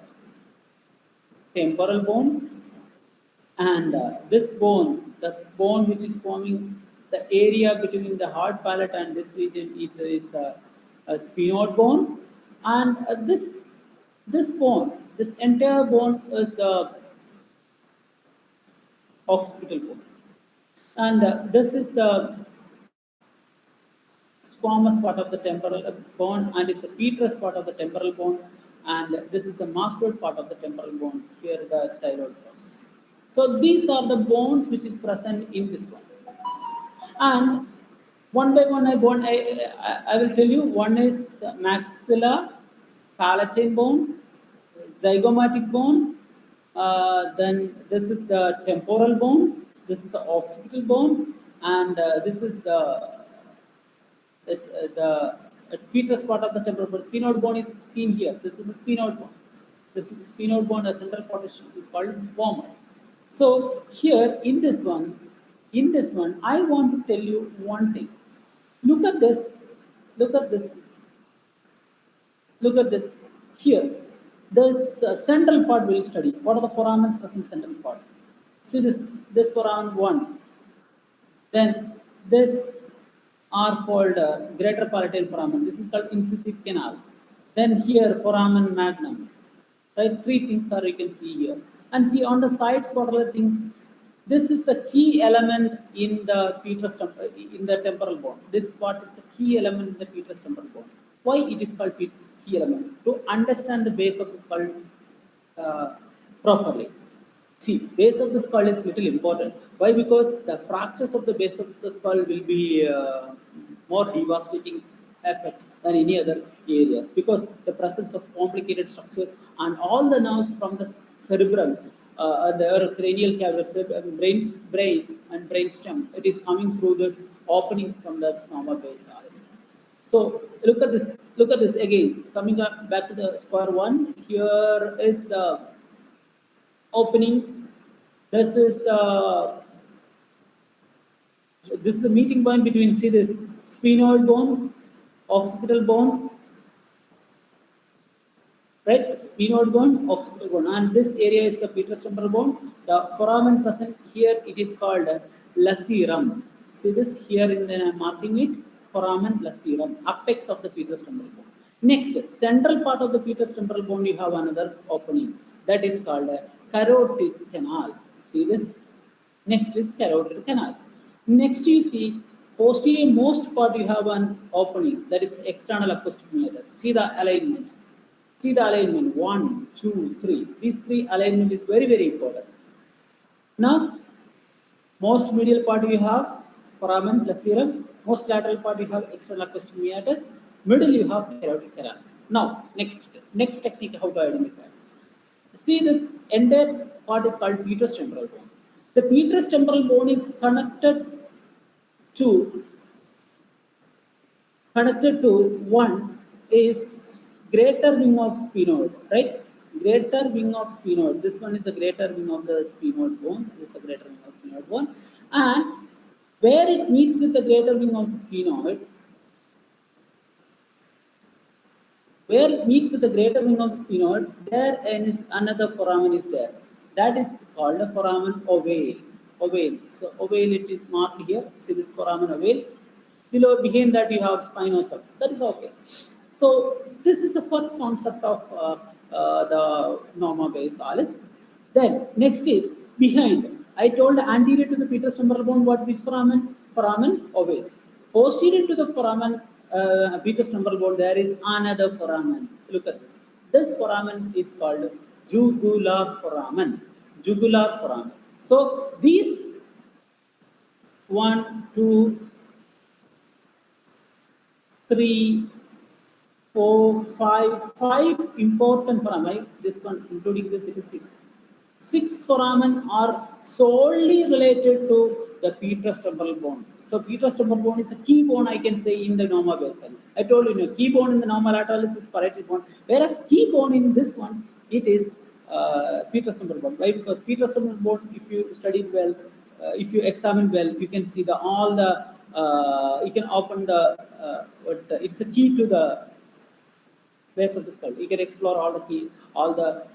temporal bone, and this bone, the bone which is forming the area between the hard palate and this region, it is a sphenoid bone, and this bone, this entire bone is the occipital bone, and this is the squamous part of the temporal bone, and it's a petrous part of the temporal bone, and this is the mastoid part of the temporal bone. Here the styloid process. So these are the bones which is present in this one, and one by one I will tell you. One is maxilla, palatine bone, zygomatic bone. Then this is the temporal bone. This is the occipital bone, and this is the petrous part of the temporal bone. Sphenoid bone is seen here. This is a sphenoid bone. This is a sphenoid bone. The central part is called vomer. So here in this one, I want to tell you one thing. Look at this. Look at this. Look at this. Here, this central part we will study. What are the foramens present central part? See this foramen 1. Then this are called greater palatal foramen. This is called incisive canal. Then here foramen magnum. Right, 3 things are you can see here. And see on the sides what are the things. This is the key element in the petrous in the temporal bone. This part is the key element in the petrous temporal bone. Why it is called key element? To understand the base of the skull properly. See, base of the skull is little important. Why? Because the fractures of the base of the skull will be more devastating effect than any other areas because the presence of complicated structures and all the nerves from the cerebrum, the cranial cavity, brain and brainstem, it is coming through this opening from the normal base iris. So look at this. Look at this again. Coming up back to the square one. Here is the opening. This is the meeting point between, see this sphenoid bone, occipital bone, right? Sphenoid bone, occipital bone, and this area is the petrous temporal bone. The foramen present here, it is called lacerum. See this here in the marking it, foramen lacerum, apex of the petrous temporal bone. Next, central part of the petrous temporal bone, you have another opening that is called carotid canal. See this. Next is carotid canal. Next you see posterior most part you have an opening that is external acoustic meatus. See the alignment. See the alignment 1, 2, 3. These three alignment is very, very important. Now, most medial part you have foramen lacerum. Most lateral part you have external acoustic meatus. Middle you have carotid canal. Now, next technique how to identify. See this entire part is called petrous temporal bone. The petrous temporal bone is to connected to one is greater wing of sphenoid, right? Greater wing of sphenoid. This one is the greater wing of the sphenoid bone. This is the greater wing of sphenoid bone. And where it meets with the greater wing of the sphenoid, where it meets with the greater wing of the sphenoid, there is another foramen is there. That is called a foramen ovale. Ovale. So ovale it is marked here. See this foramen ovale. Below, behind that you have spinosum. That is okay. So this is the first concept of the norma basialis. Then next is behind. I told anterior to the petrous temporal bone, what which foramen? Foramen ovale. Posterior to the foramen petrous temporal bone, there is another foramen. Look at this. This foramen is called jugular foramen. Jugular foramen. So these 1, 2, 3, 4, 5 important foramen. This one, including this, it is 6. 6 foramen are solely related to the petrous temporal bone. So petrous temporal bone is a key bone, I can say, in the norma basialis. I told you, key bone in the norma lateralis is parietal bone, whereas key bone in this one, it is petrous temporal bone. Why? Because petrous temporal bone, if you study well, if you examine well, you can see all the you can open the it's a key to the base of the skull. You can explore all the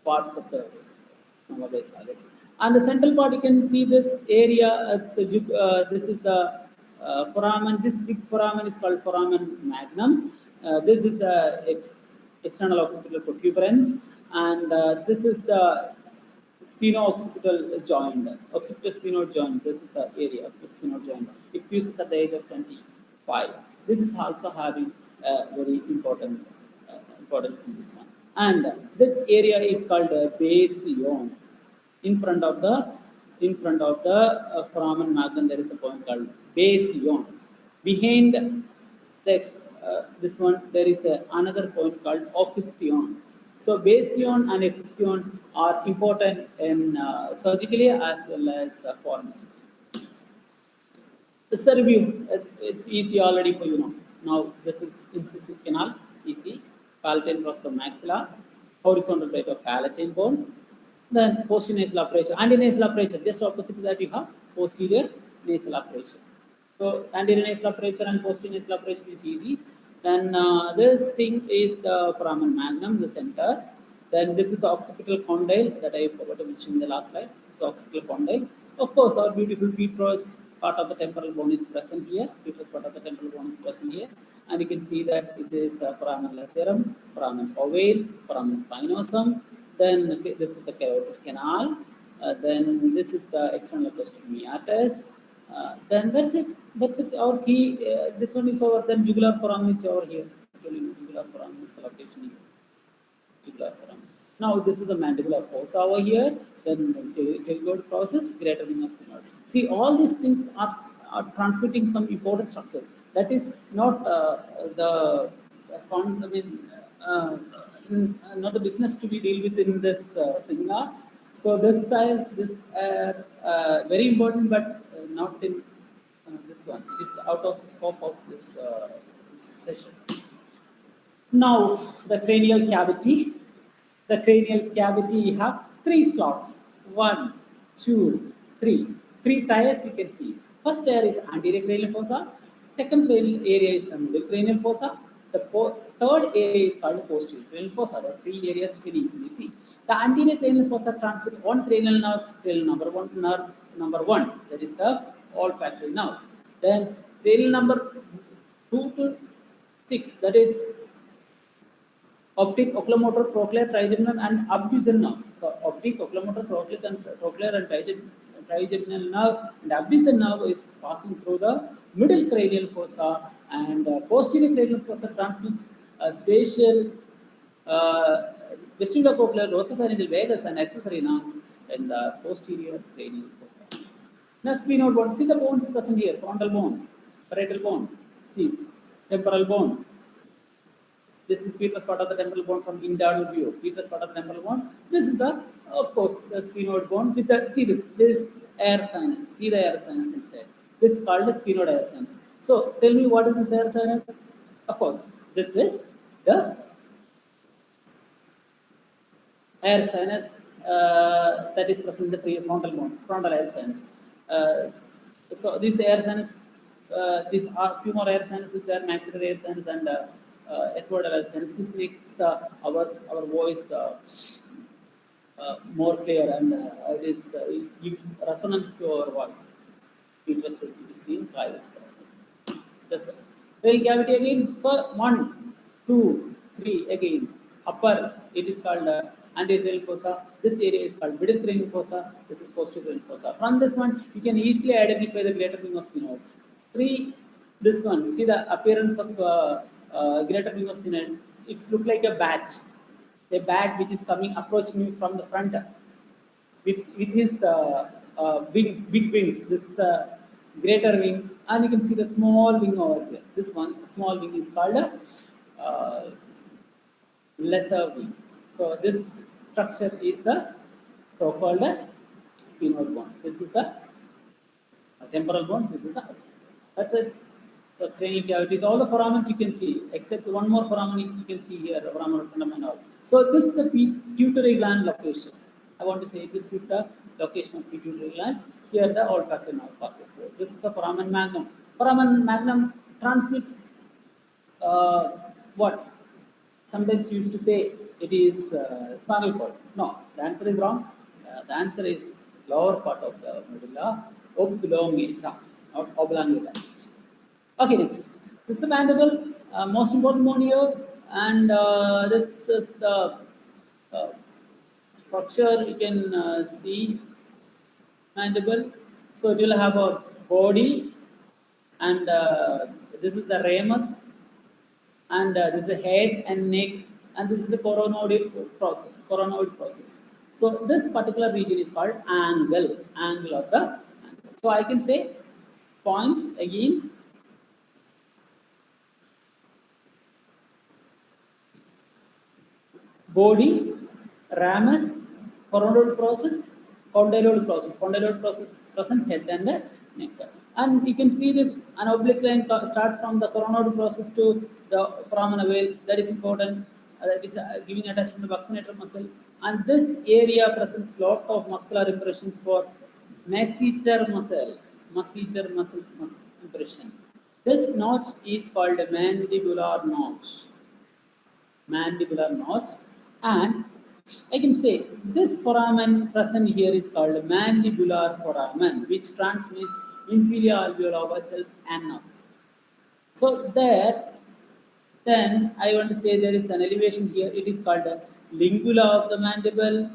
parts of the norma basialis. And the central part, you can see this area as the this is the foramen. This big foramen is called foramen magnum. This is the external occipital protuberance, and this is the spheno-occipital joint, occipital-sphenoid joint. This is the area of sphenoid joint. It fuses at the age of 25. This is also having very important importance in this one. And this area is called basion. In front of the foramen magnum, there is a point called basion. Behind this one, there is another point called ophistheon. So basion and ophistheon are important in surgically as well as forensically. It's a review. It's easy already for you know. Now this is incisive canal, easy. Palatine process of maxilla, horizontal plate of palatine bone. Then posterior nasal aperture, antenasal aperture. Just opposite to that you have posterior nasal aperture. So anterior nasal aperture and posterior nasal aperture is easy. Then this thing is the foramen magnum, the center. Then this is the occipital condyle that I forgot to mention in the last slide. This is occipital condyle. Of course, our beautiful petrous part of the temporal bone is present here. Petrous part of the temporal bone is present here. And you can see that it is foramen lacerum, foramen ovale, foramen spinosum. Then this is the carotid canal. Then this is the external acoustic meatus. Then that's it. That's it. Our key. This one is over. Then jugular foramen is over here. Jugular foramen location here. Jugular foramen. Now this is a mandibular fossa over here. Then pterygoid process, greater wing of sphenoid. See, all these things are transmitting some important structures. that is not I mean, not the business to be deal with in this seminar. So this is very important, but not in this one. It is out of the scope of this session. Now, the cranial cavity. The cranial cavity, you have three slots. One, two, three. Three tires you can see. First tier is anterior cranial fossa. Second cranial area is the middle cranial fossa. The third area is called posterior cranial fossa. The three areas you can easily see. The anterior cranial fossa transmits one cranial nerve, cranial number one. That is a olfactory nerve. Then cranial number 2 to 6. That is optic, oculomotor, trochlear, trigeminal, and abducens nerve. So, optic, oculomotor, trochlear, and trigeminal nerve and abducens nerve is passing through the middle cranial fossa, and posterior cranial fossa transmits facial, vestibulocochlear, rosopharyngeal, vagus, and accessory nerves in the posterior cranial fossa. Now, sphenoid bone. See the bones present here: frontal bone, parietal bone, see temporal bone. This is petrous part of the temporal bone from internal view. Petrous part of the temporal bone. This is the, of course, the sphenoid bone with the, see this air sinus. See the air sinus inside. This is called the sphenoid air sinus. So tell me, what is this air sinus? Of course, this is the air sinus that is present in the frontal bone, frontal air sinus. So this air sinus, these are few more air sinuses there, maxillary air sinus and ethmoidal air sinus. This makes our voice more clear, and it gives resonance to our voice. Interested to be seen, try this. That's it. Cranial cavity again. So 1, 2, 3 again. Upper, it is called anterior cranial fossa. This area is called middle cranial fossa. This is posterior cranial fossa. From this one, you can easily identify the greater wing of sphenoid. 3, this one. See the appearance of greater wing of sphenoid. It's look like a bat which is coming approaching you from the front with his wings, big wings. This is a greater wing, and you can see the small wing over here. This one, small wing, is called a lesser wing. So this structure is the so-called sphenoid bone. This is a temporal bone. This is a. That's it. The cranial cavities, all the foramens you can see, except one more foramen you can see here, foramen fundamental. So this is the pituitary gland location. I want to say this is the location of pituitary gland. Here the olfactory nerve passes through. This is a foramen magnum. Foramen magnum transmits what? Sometimes you used to say it is spinal cord. No, the answer is wrong. The answer is lower part of the medulla oblongata, not oblongata. Okay, next. This is the mandible, most important bone here, and this is the structure you can see. Mandible. So it will have a body, and this is the ramus, and this is a head and neck, and this is a coronoid process. So this particular region is called angle of the mandible. So I can say points again. Body, ramus, coronoid process, condyloid process presents head and the neck. And you can see this an oblique line start from the coronoid process to the foramen veil. That is important. That is giving attachment to buccinator muscle. And this area presents lot of muscular impressions for masseter muscles impression. This notch is called a mandibular notch. And I can say this foramen present here is called mandibular foramen, which transmits inferior alveolar vessels and nerve. So then I want to say there is an elevation here. It is called the lingula of the mandible.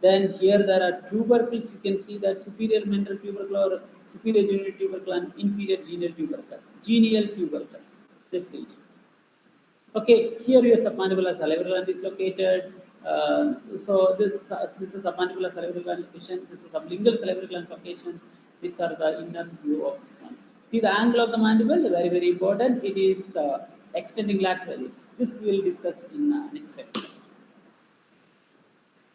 Then here there are tubercles. You can see that superior mental tubercle or superior genial tubercle and inferior genial tubercle. This region. Okay, here your submandibular salivary gland is located. So this is submandibular salivary gland location. This is sublingual salivary gland location. These are the inner view of this one. See the angle of the mandible, very, very important. It is extending laterally. This we will discuss in next section.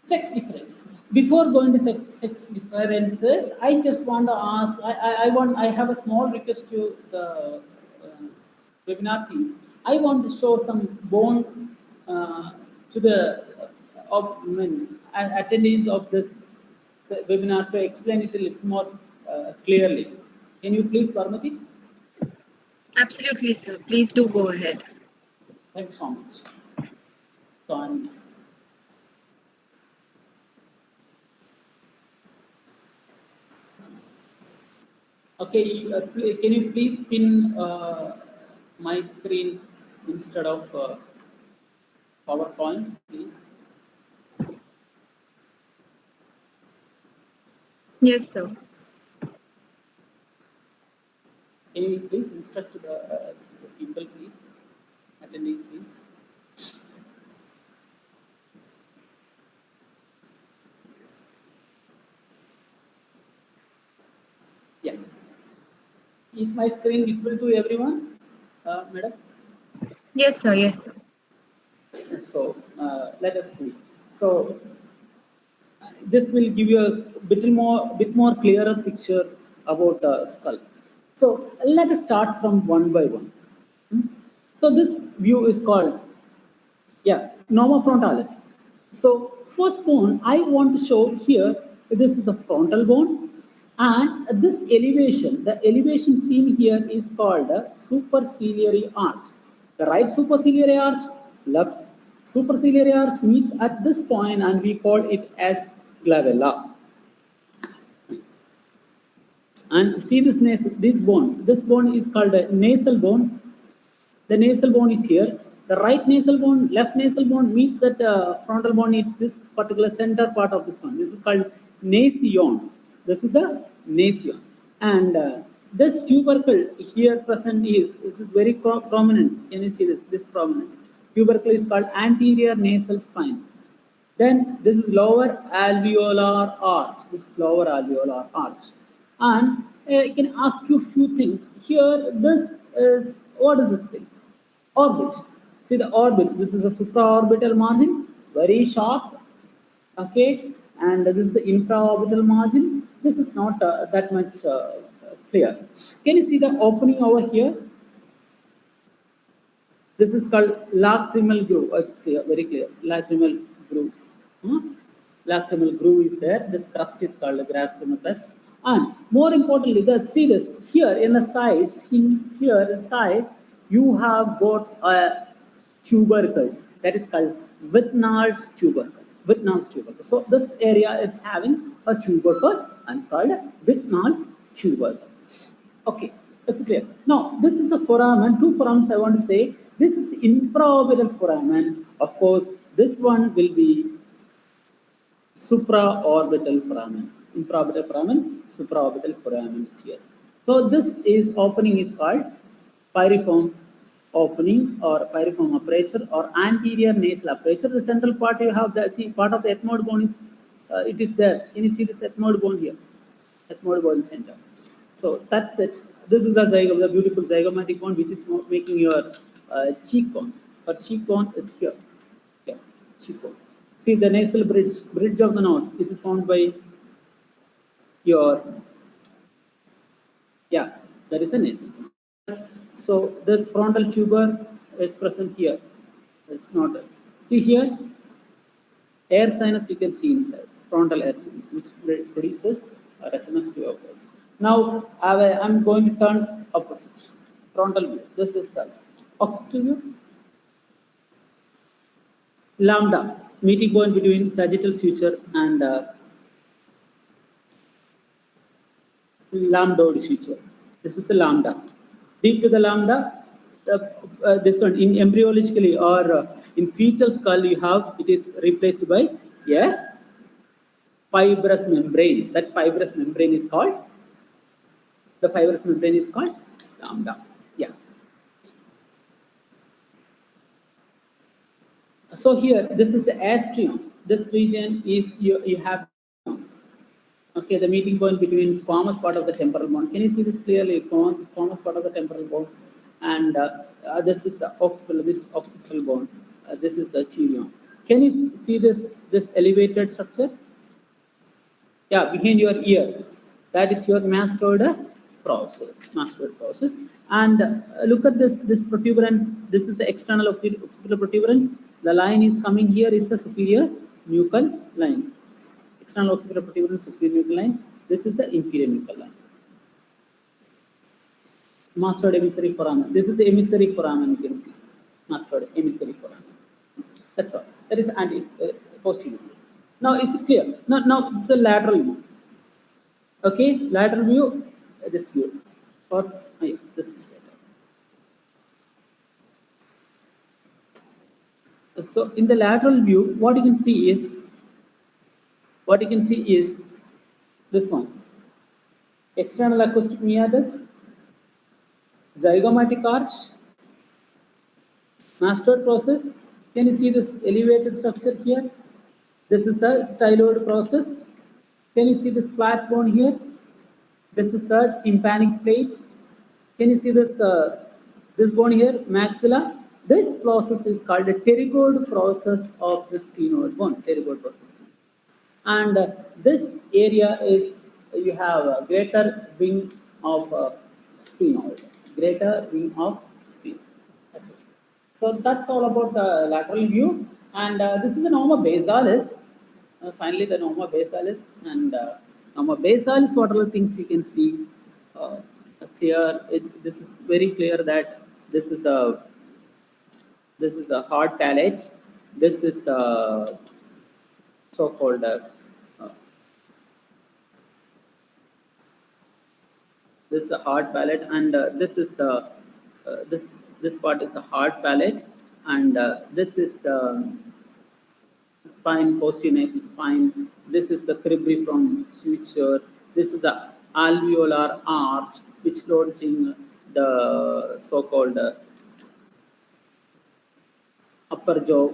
Sex difference. Before going to sex differences, I just want to ask. I have a small request to the webinar team. I want to show some bone to the attendees of this webinar to explain it a little more clearly. Can you please permit it? Absolutely, sir. Please do go ahead. Thanks so much. So, okay, can you please pin my screen instead of PowerPoint, please? Yes, sir. Can you please instruct the people, please? Attendees, please. Yeah. Is my screen visible to everyone, madam? Yes, sir. Yes, sir. So let us see. So this will give you a bit more clearer picture about skull. So let us start from one by one. Hmm? So this view is called, yeah, norma frontalis. So first bone I want to show here, this is the frontal bone, and this elevation, the elevation seen here is called a superciliary arch. The right superciliary arch, left superciliary arch meets at this point and we call it as glabella. And see this bone. This bone is called a nasal bone. The nasal bone is here. The right nasal bone, left nasal bone meets at frontal bone in this particular center part of this one. This is called nasion. This is the nasion. And this tubercle here present this is very prominent. Can you see this? This prominent. Tubercle is called anterior nasal spine. Then this is lower alveolar arch. This is lower alveolar arch. And I can ask you a few things. Here, this is, what is this thing? Orbit. See the orbit. This is a supraorbital margin, very sharp. Okay. And this is the infraorbital margin. This is not that much clear. Can you see the opening over here? This is called lacrimal groove. It's clear, very clear. Lacrimal groove. Lacrimal groove is there. This crust is called lacrimal crust. And more importantly, see this here in the sides. Here the side, you have got a tubercle that is called Wittnall's tubercle. Wittnall's tubercle. So this area is having a tubercle and it's called Wittnall's tubercle. Okay, that's clear. Now, this is a foramen, two foramens I want to say. This is infraorbital foramen. Of course, this one will be supraorbital foramen. Infraorbital foramen, supraorbital foramen is here. So this is opening is called pyriform opening or pyriform aperture or anterior nasal aperture. The central part you have the, see, part of the ethmoid bone is it is there. Can you see this ethmoid bone here? Ethmoid bone center. So that's it. This is a zygoma, the beautiful zygomatic bone which is making your cheekbone. Or cheekbone is here. Yeah, cheekbone. See the nasal bridge of the nose, which is formed by your, yeah, that is a nasal bone. So this frontal tuber is present here. It's not. See here, air sinus you can see inside, frontal air sinus, which produces a resonance to your voice. Now I'm going to turn opposite. Frontal view. This is the occipital view. Lambda, meeting point between sagittal suture and lambdoid suture. This is a lambda. Deep to the lambda, this one in embryologically or in fetal skull you have, it is replaced by a fibrous membrane. That fibrous membrane is called, the fibrous membrane is called lambda. Yeah. So here, this is the astrium. This region is you have. Okay, the meeting point between squamous part of the temporal bone. Can you see this clearly? Squamous part of the temporal bone, and this is the occipital. This occipital bone. This is the cilium. Can you see this elevated structure? Yeah, behind your ear. That is your mastoid process. Mastoid process. And look at this protuberance. This is the external occipital protuberance. The line is coming here. Is a superior nuchal line. External occipital protuberance, superior nuchal line. This is the inferior nuchal line. Mastoid emissary foramen. This is the emissary foramen. You can see mastoid emissary foramen. That's all. That is posterior. Now, is it clear? Now this is a lateral view. Okay, lateral view, this view, or yeah, this is lateral. So in the lateral view, what you can see is this one: external acoustic meatus, zygomatic arch, mastoid process. Can you see this elevated structure here? This is the styloid process. Can you see this flat bone here? This is the tympanic plate. Can you see this bone here, maxilla? This process is called a pterygod process of the sphenoid bone. Pterygod process. And this area is, you have a greater wing of sphenoid. Greater wing of sphenoid. That's it. So that's all about the lateral view. And this is a norma basalis. Finally, the norma basalis. And norma basalis, what are the things you can see? Clear. This is very clear that this is a hard palate. This is the so-called this is a hard palate, and this is the this part is a hard palate, and this is the spine, posterior nasal spine. This is the cribriform suture. This is the alveolar arch, which launching the so-called upper jaw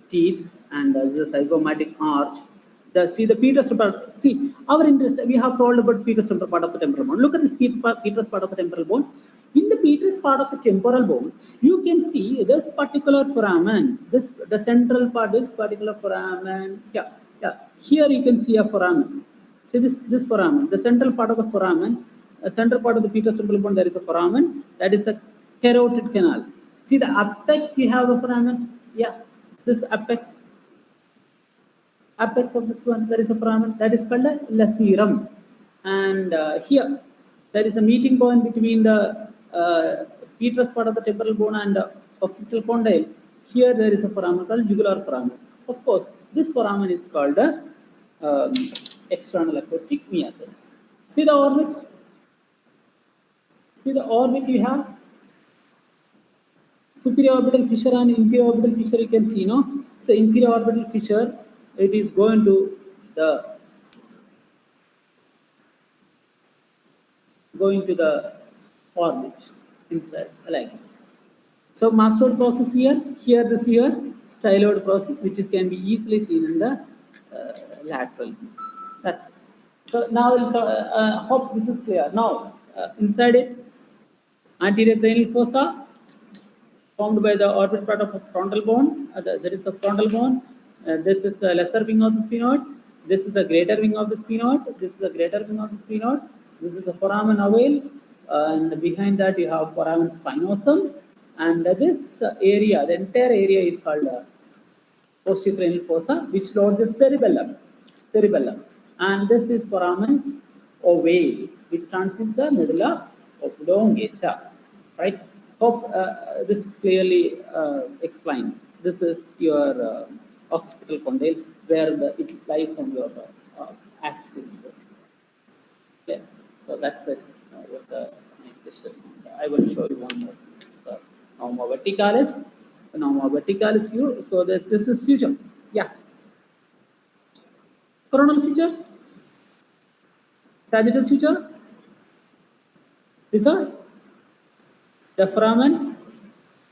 teeth, and the zygomatic arch. See the petrous temporal. See, our interest, we have told about petrous temporal part of the temporal bone. Look at this petrous part of the temporal bone. In the petrous part of the temporal bone, you can see this particular foramen. The central part, this particular foramen. Yeah. Here you can see a foramen. See this foramen. The central part of the foramen, the central part of the petrous temporal bone, there is a foramen. That is a carotid canal. See the apex, you have a foramen. Yeah, this apex of this one, there is a foramen that is called a lacerum, and here there is a meeting point between the petrous part of the temporal bone and occipital condyle. Here there is a foramen called jugular foramen. Of course, this foramen is called external acoustic meatus. See the orbits. See the orbit you have. Superior orbital fissure and inferior orbital fissure, you can see, no? So inferior orbital fissure, it is going to the orbit inside like this. So mastoid process here this here, styloid process, which can be easily seen in the lateral. That's it. So now hope this is clear. Now inside it, anterior cranial fossa, formed by the orbit part of a frontal bone. There is a frontal bone. This is the lesser wing of the sphenoid. This is the greater wing of the sphenoid. This is the greater wing of the sphenoid. This is the foramen ovale. And behind that you have foramen spinosum. And this area, the entire area is called posterior cranial fossa, which loads the cerebellum. And this is foramen ovale, which transmits the medulla oblongata. Right? Hope this is clearly explained. This is your occipital condyle, where it lies on your axis. Okay, so that's it. It was a nice session. I will show you one more. This is the norma verticalis view. So this is suture. Yeah. Coronal suture. Sagittal suture. These are the foramen,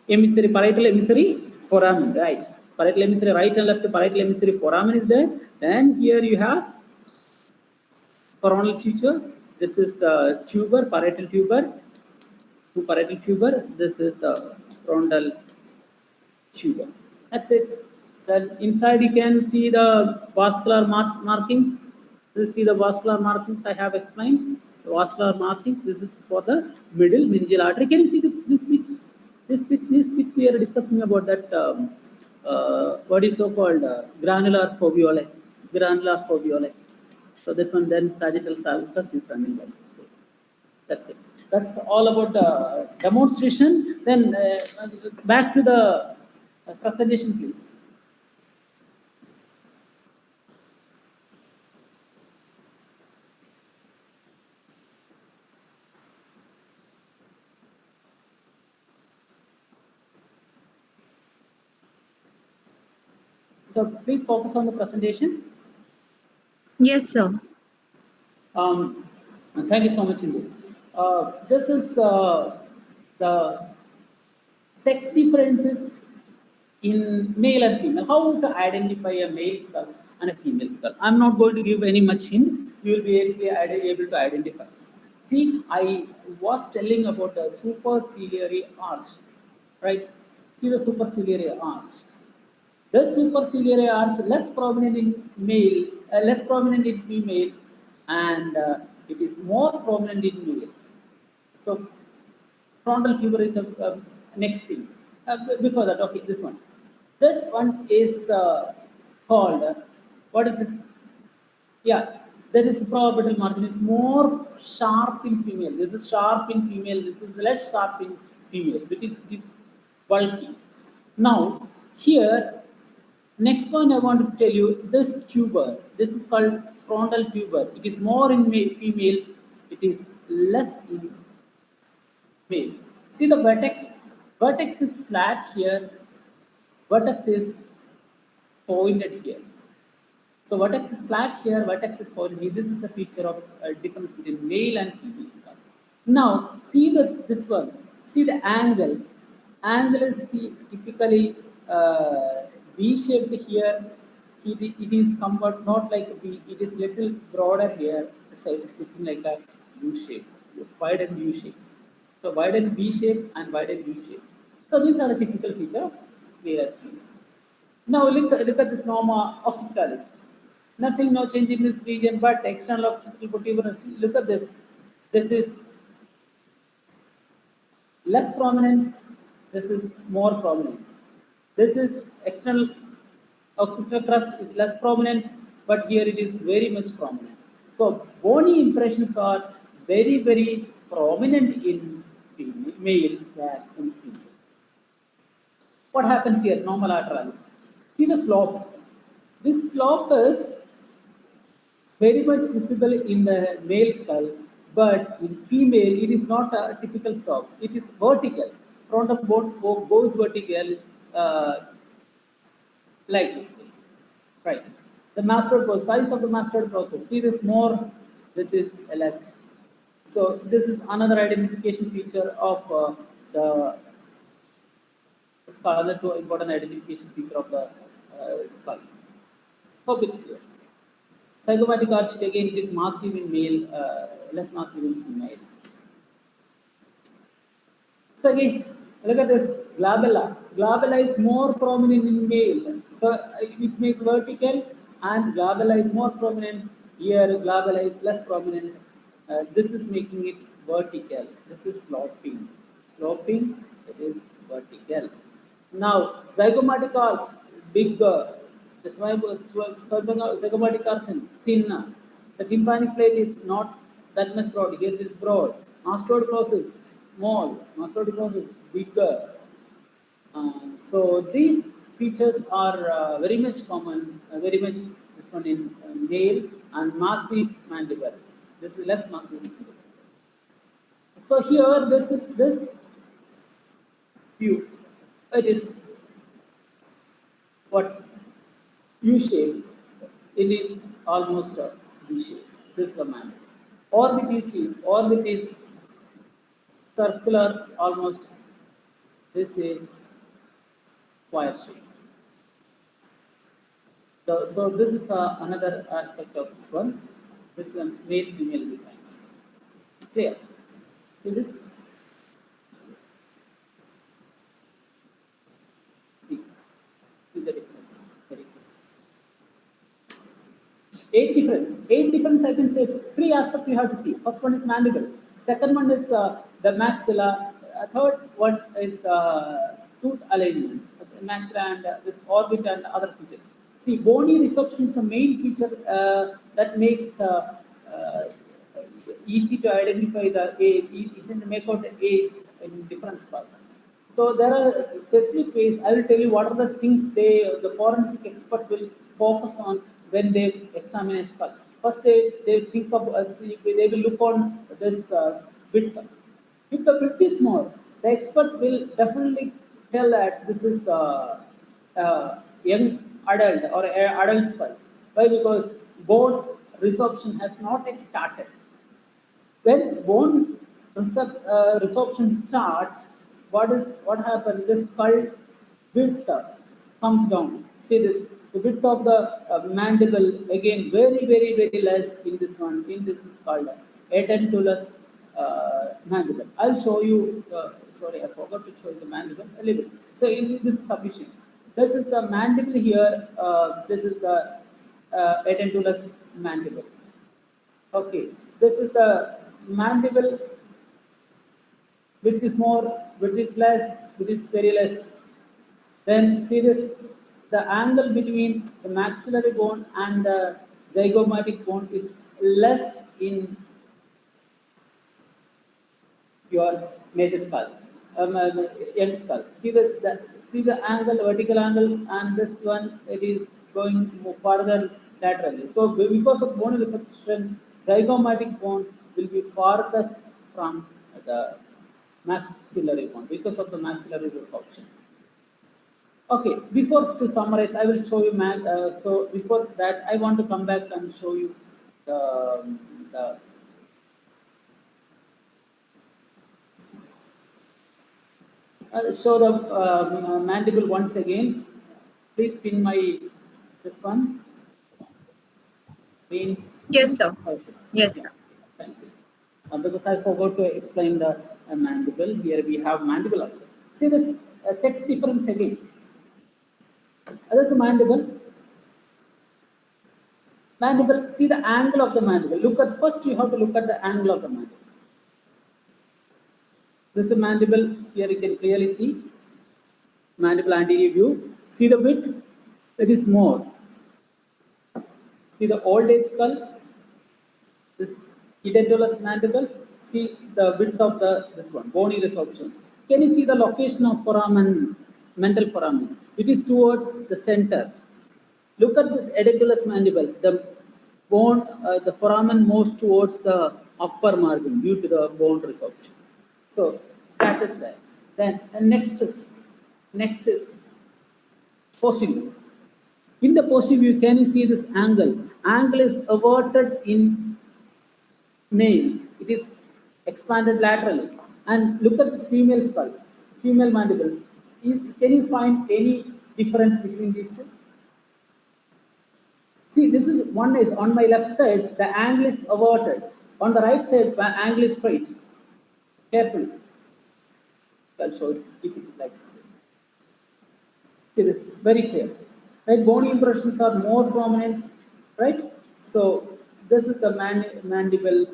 emissary, parietal emissary, foramen, right? Parietal emissary, right and left parietal emissary foramen is there. Then here you have coronal suture. This is tuber, parietal tuber, to parietal tuber. This is the frontal tuber. That's it. Then inside you can see the vascular markings. You see the vascular markings I have explained. The vascular markings. This is for the middle meningeal artery. Can you see this bits? This bits we are discussing about that. What is so called granular foveolae. Granular foveolae. So this one then sagittal sulcus is running like this. So that's it. That's all about the demonstration. Then back to the presentation, please. So please focus on the presentation. Yes, sir. Um, Thank you so much, Indu. This is the sex differences in male and female. How to identify a male skull and a female skull. I'm not going to give any much hint. You will be easily able to identify this. See, I was telling about the superciliary arch, right? See the superciliary arch. The superciliary arch less prominent in male, less prominent in female, and it is more prominent in male. So frontal tuber is a next thing. Before that, okay, this one. This one is called, what is this? Yeah, there is supraorbital margin is more sharp in female. This is sharp in female. This is less sharp in female. It is bulky. Now, here, next one I want to tell you, this tuber. This is called frontal tuber. It is more in females. It is less in males. See the vertex? Vertex is flat here. Vertex is pointed here. So vertex is flat here, vertex is pointed here. This is a feature of difference between male and female skull. Now see this one. See the angle. Angle is typically V-shaped here. It is somewhat not like a V. It is little broader here. So it is looking like a U shape, wide and U shape. So wide and V shape and wide and U shape. So these are a typical feature of male and female. Now look at this norma occipitalis. Nothing, no change in this region, but external occipital protuberance. Look at this. This is less prominent. This is more prominent. This is external occipital crust is less prominent, but here it is very much prominent. So bony impressions are very prominent in males than in females. What happens here? Normal arteriolis. See the slope. This slope is very much visible in the male skull, but in female it is not a typical slope. It is vertical. Front of bone goes vertical like this way. Right. The mastoid process, size of the mastoid process. See this more, this is less. So this is another identification feature of the skull, another two important identification feature of the skull. Hope it's clear. Zygomatic arch again it is massive in male, less massive in female. So again, look at this glabella. Glabella is more prominent in male, so which makes vertical, and glabella is more prominent here. Glabella is less prominent. This is making it vertical. This is sloping. Sloping. It is vertical. Now zygomatic arch bigger. That's why zygomatic arch is thinner. The tympanic plate is not that much broad. Here it is broad. Mastoid process small. Mastoid process bigger. So these features are very much common. Very much this one in male and massive mandible. This is less massive mandible. So here this is this view. It is what U shape. It is almost a V shape. This is the mandible. Orbit is orbit is circular almost. This is choir shape. So this is another aspect of this one. This is a male female difference. Clear? See this? See, see the difference. Very clear. Age difference, I can say three aspects you have to see. First one is mandible. Second one is the maxilla. Third one is the tooth alignment, maxilla and this orbit and other features. See, bony resorption is the main feature that makes uh, easy to identify the age, easy to make out the age in different spots. So there are specific ways. I will tell you what are the things the forensic expert will focus on when they examine a skull. First, they think of they will look on this width. If the width is more, the expert will definitely tell that this is young adult or adult skull. Why? Because bone resorption has not yet started. When bone resorption starts, what happens? The skull width comes down. See this, the width of the mandible again very less in this one. In this is called edentulous mandible. I'll show you. Sorry, I forgot to show you the mandible a little. So this is sufficient. This is the mandible here. This is the edentulous mandible. Okay, this is the mandible. Width is more, width is less, width is very less. Then see this, the angle between the maxillary bone and the zygomatic bone is less in your major skull, young skull. See this, see the angle, vertical angle, and this one it is going further laterally. So because of bone resorption, zygomatic bone will be farthest from the maxillary bone because of the maxillary resorption. Okay, before to summarize, I will show you. So before that, I want to come back and show you the show the mandible once again. Please pin my this one. Pin. Yes, sir. Okay. Yes, Yeah. sir. Thank you. Because I forgot to explain the mandible. Here we have mandible also. See this sex difference again. That's the mandible. Mandible. See the angle of the mandible. Look at first. You have to look at the angle of the mandible. This is a mandible. Here you can clearly see mandible anterior view. See the width. That is more. See the old age skull. This edentulous mandible. See the width of the this one bony resorption. Can you see the location of foramen, mental foramen? It is towards the center. Look at this edentulous mandible. The bone, the foramen moves towards the upper margin due to the bone resorption. So that is that. Then and next is posterior. In the posterior view, can you see this angle? Angle is averted in males. It is expanded laterally. And look at this female skull, female mandible. Can you find any difference between these two? See, this is one is on my left side, the angle is averted. On the right side, the angle is straight. Carefully. I'll show it. Keep it like this. See this, very clear. Right, bony impressions are more prominent, right? So this is the mandible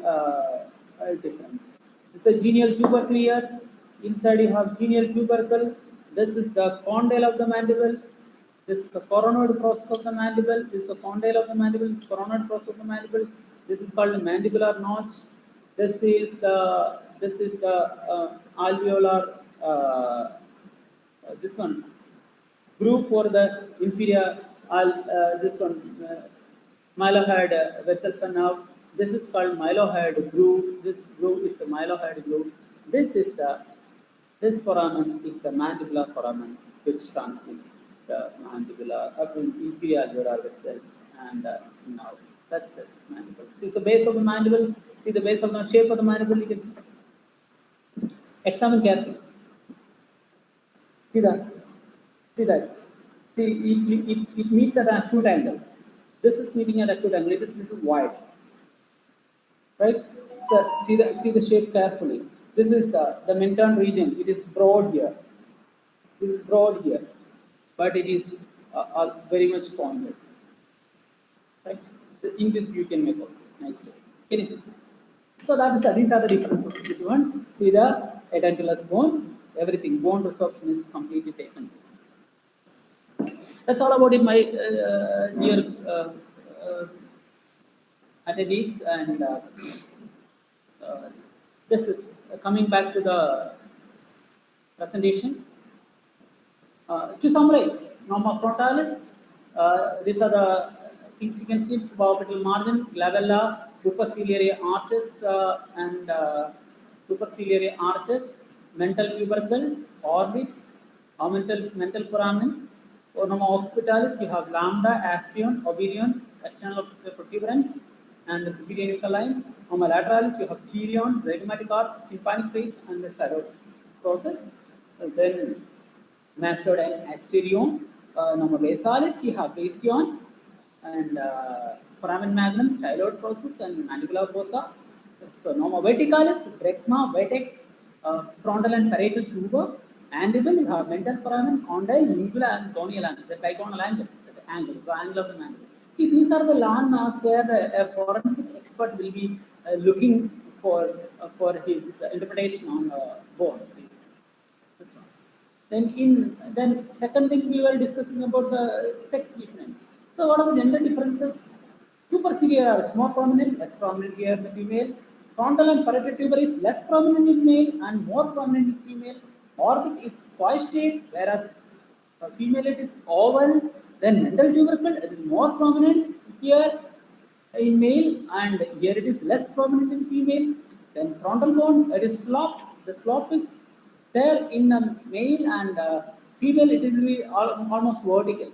difference. It's a genial tubercle here. Inside you have genial tubercle. This is the condyle of the mandible. This is the coronoid process of the mandible. This is the condyle of the mandible. This is coronoid process of the mandible. This is called the mandibular notch. This is the alveolar. This one groove for the inferior. This one mylohyoid vessels are now. This is called mylohyoid groove. This groove is the mylohyoid groove. This foramen is the mandibular foramen, which transmits the mandibular inferior alveolar vessels. And now that's it. Mandible. See the base of the mandible. See the base of the shape of the mandible. You can see. Examine carefully. See that. See that. See, it meets at an acute angle. This is meeting at acute angle. It is a little wide. right? See the shape carefully. This is the Minton region. It is broad here. This is broad here, but it is very much pointed, right? In this view, you can make out nicely. Can you see? So these are the differences between one. See the edentulous bone, everything bone resorption is completely taken place. That's all about it, my dear uh, attendees, and uh, this is coming back to the presentation. To summarize, norma frontalis, these are the things you can see: suborbital margin, glabella, superciliary arches, and superciliary arches, mental tubercle, orbit, mental foramen. For norma occipitalis, you have lambda, astrium, ovarian, external occipital protuberance, and the superior nuchal line. Norma lateralis, you have chorion, zygomatic arch, tympanic ridge, and the styloid process. Then mastod and asterion. Norma basalis, you have basion, and foramen magnum, styloid process, and mandibular fossa. So norma verticalis, brecma, vertex, frontal and parietal tuber. Mandible, you have mental foramen, condyle, lingual, and gonial angle, the diagonal angle, the angle of the mandible. See, these are the landmarks where a forensic expert will be looking for his interpretation on bone. This one. Then second thing we were discussing about the sex difference. So what are the gender differences? Superciliary are more prominent, less prominent here in the female. Frontal and parietal tuber is less prominent in male and more prominent in female. Orbit is twice shaped, whereas female it is oval. Then mental tubercle it is more prominent here in male and here it is less prominent in female. Then frontal bone it is sloped. The slope is there in a male and female it will be almost vertical.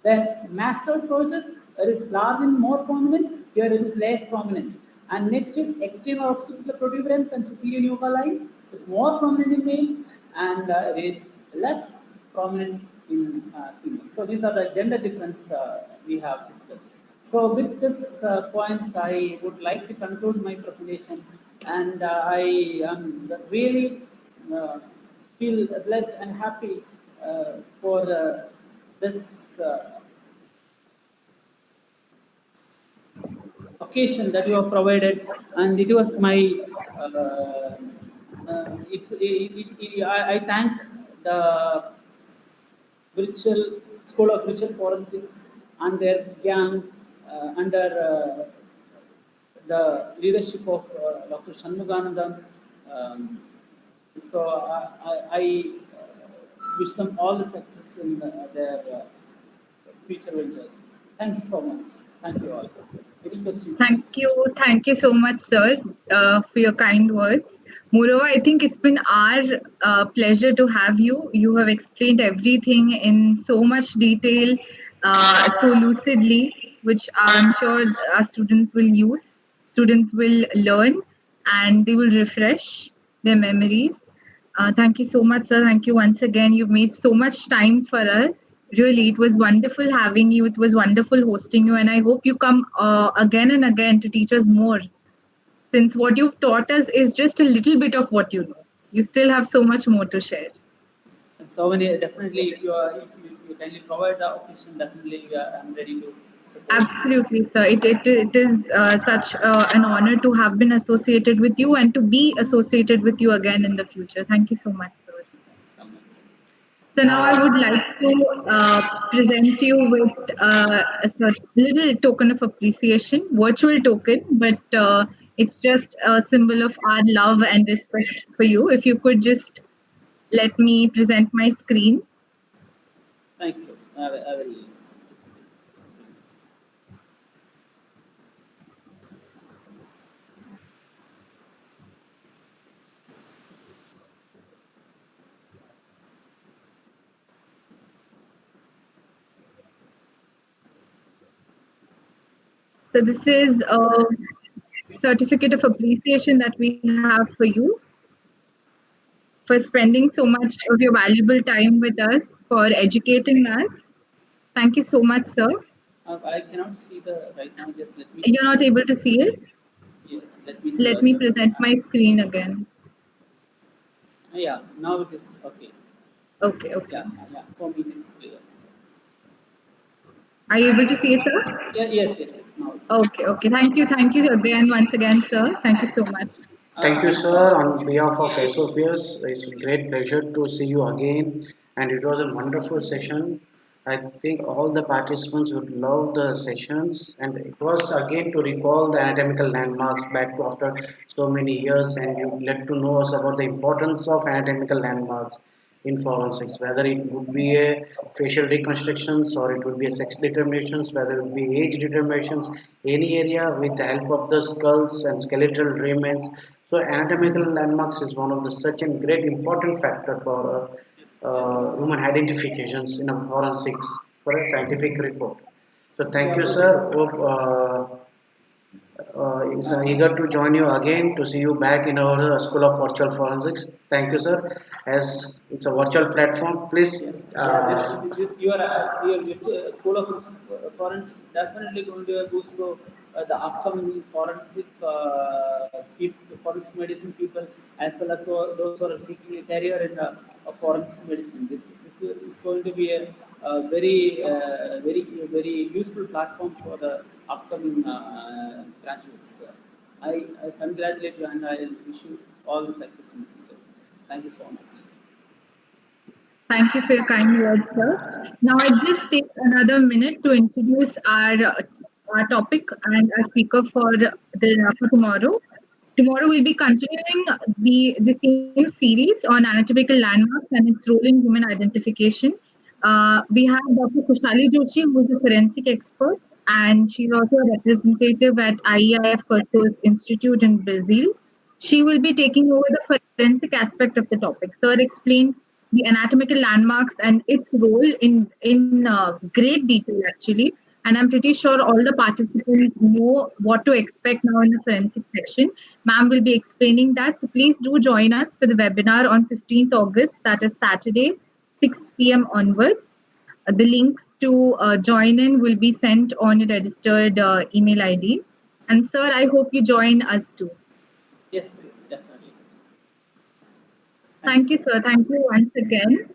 Then mastoid process it is large and more prominent. Here it is less prominent. And next is external occipital protuberance and superior nuchal line. It is more prominent in males and it is less prominent in females. So these are the gender difference we have discussed. So with this points, I would like to conclude my presentation, and I am really uh, feel blessed and happy for this occasion that you have provided, and it was my. I thank the virtual School of Virtual Forensics and their gang under the leadership of Dr. Shanmuganandam. Um, so I wish them all the success in their future ventures. Thank you so much. Thank you all. Any questions, Thank please? you. Thank you so much, sir, for your kind words. Moreover, I think it's been our pleasure to have you. You have explained everything in so much detail, so lucidly, which I'm sure our students will use, students will learn, and they will refresh their memories. Thank you so much, sir. Thank you once again. You've made so much time for us. Really, it was wonderful having you. It was wonderful hosting you. And I hope you come again and again to teach us more, since what you've taught us is just a little bit of what you know. You still have so much more to share. And so many definitely, if you kindly provide the occasion, definitely I'm ready to support. Absolutely, sir. It is such an honor to have been associated with you and to be associated with you again in the future. Thank you so much, sir. Comments. So now I would like to present you with a little token of appreciation, virtual token, but it's just a symbol of our love and respect for you. If you could just let me present my screen. Thank you. I will. So this is a certificate of appreciation that we have for you for spending so much of your valuable time with us, for educating us. Thank you so much, sir. I cannot see the right now. Just let me see. You're not able to see it? Yes, let me see Let me whether. present my screen again. Yeah, now it is okay. Okay, okay. Yeah, yeah, for me it is clear. Are you able to see it, sir? Yeah, yes, yes, yes, now it's clear. Okay, okay. Thank you. Thank you again, once again, sir. Thank you so much. Thank you, Thank you so sir. much. On behalf of SOPS, it's a great pleasure to see you again, and it was a wonderful session. I think all the participants would love the sessions, and it was again to recall the anatomical landmarks back to after so many years, and you let to know us about the importance of anatomical landmarks in forensics, whether it would be a facial reconstructions or it would be a sex determinations, whether it would be age determinations, any area with the help of the skulls and skeletal remains. So anatomical landmarks is one of the such a great important factor for Yes, human identifications in a forensics for a scientific report. So thank yeah, you, sir. Hope is uh, eager to join you again to see you back in our School of Virtual Forensics. Thank you, sir. As it's a virtual platform, please. yeah, yeah. This your school of forensic is definitely going to boost for the upcoming forensic medicine people, as well as for those who are seeking a career in forensic medicine. This is going to be a very useful platform for the upcoming graduates. I congratulate you and I wish you all the success in the future. Thank you so much. Thank you for your kind words, sir. Now, I just take another minute to introduce our topic and our speaker for tomorrow. Tomorrow we'll be continuing the same series on anatomical landmarks and its role in human identification. We have Dr. Kushali Joshi, who is a forensic expert, and she's also a representative at IEIF Curtis Institute in Brazil. She will be taking over the forensic aspect of the topic. Sir explained the anatomical landmarks and its role in great detail actually, and I'm pretty sure all the participants know what to expect now in the forensic section. Ma'am will be explaining that, so please do join us for the webinar on 15th August, that is Saturday, 6 p.m. onwards. The links to join in will be sent on your registered email ID. And sir, I hope you join us too. Yes, definitely. Thank you Thank so you, much. sir. Thank you once again.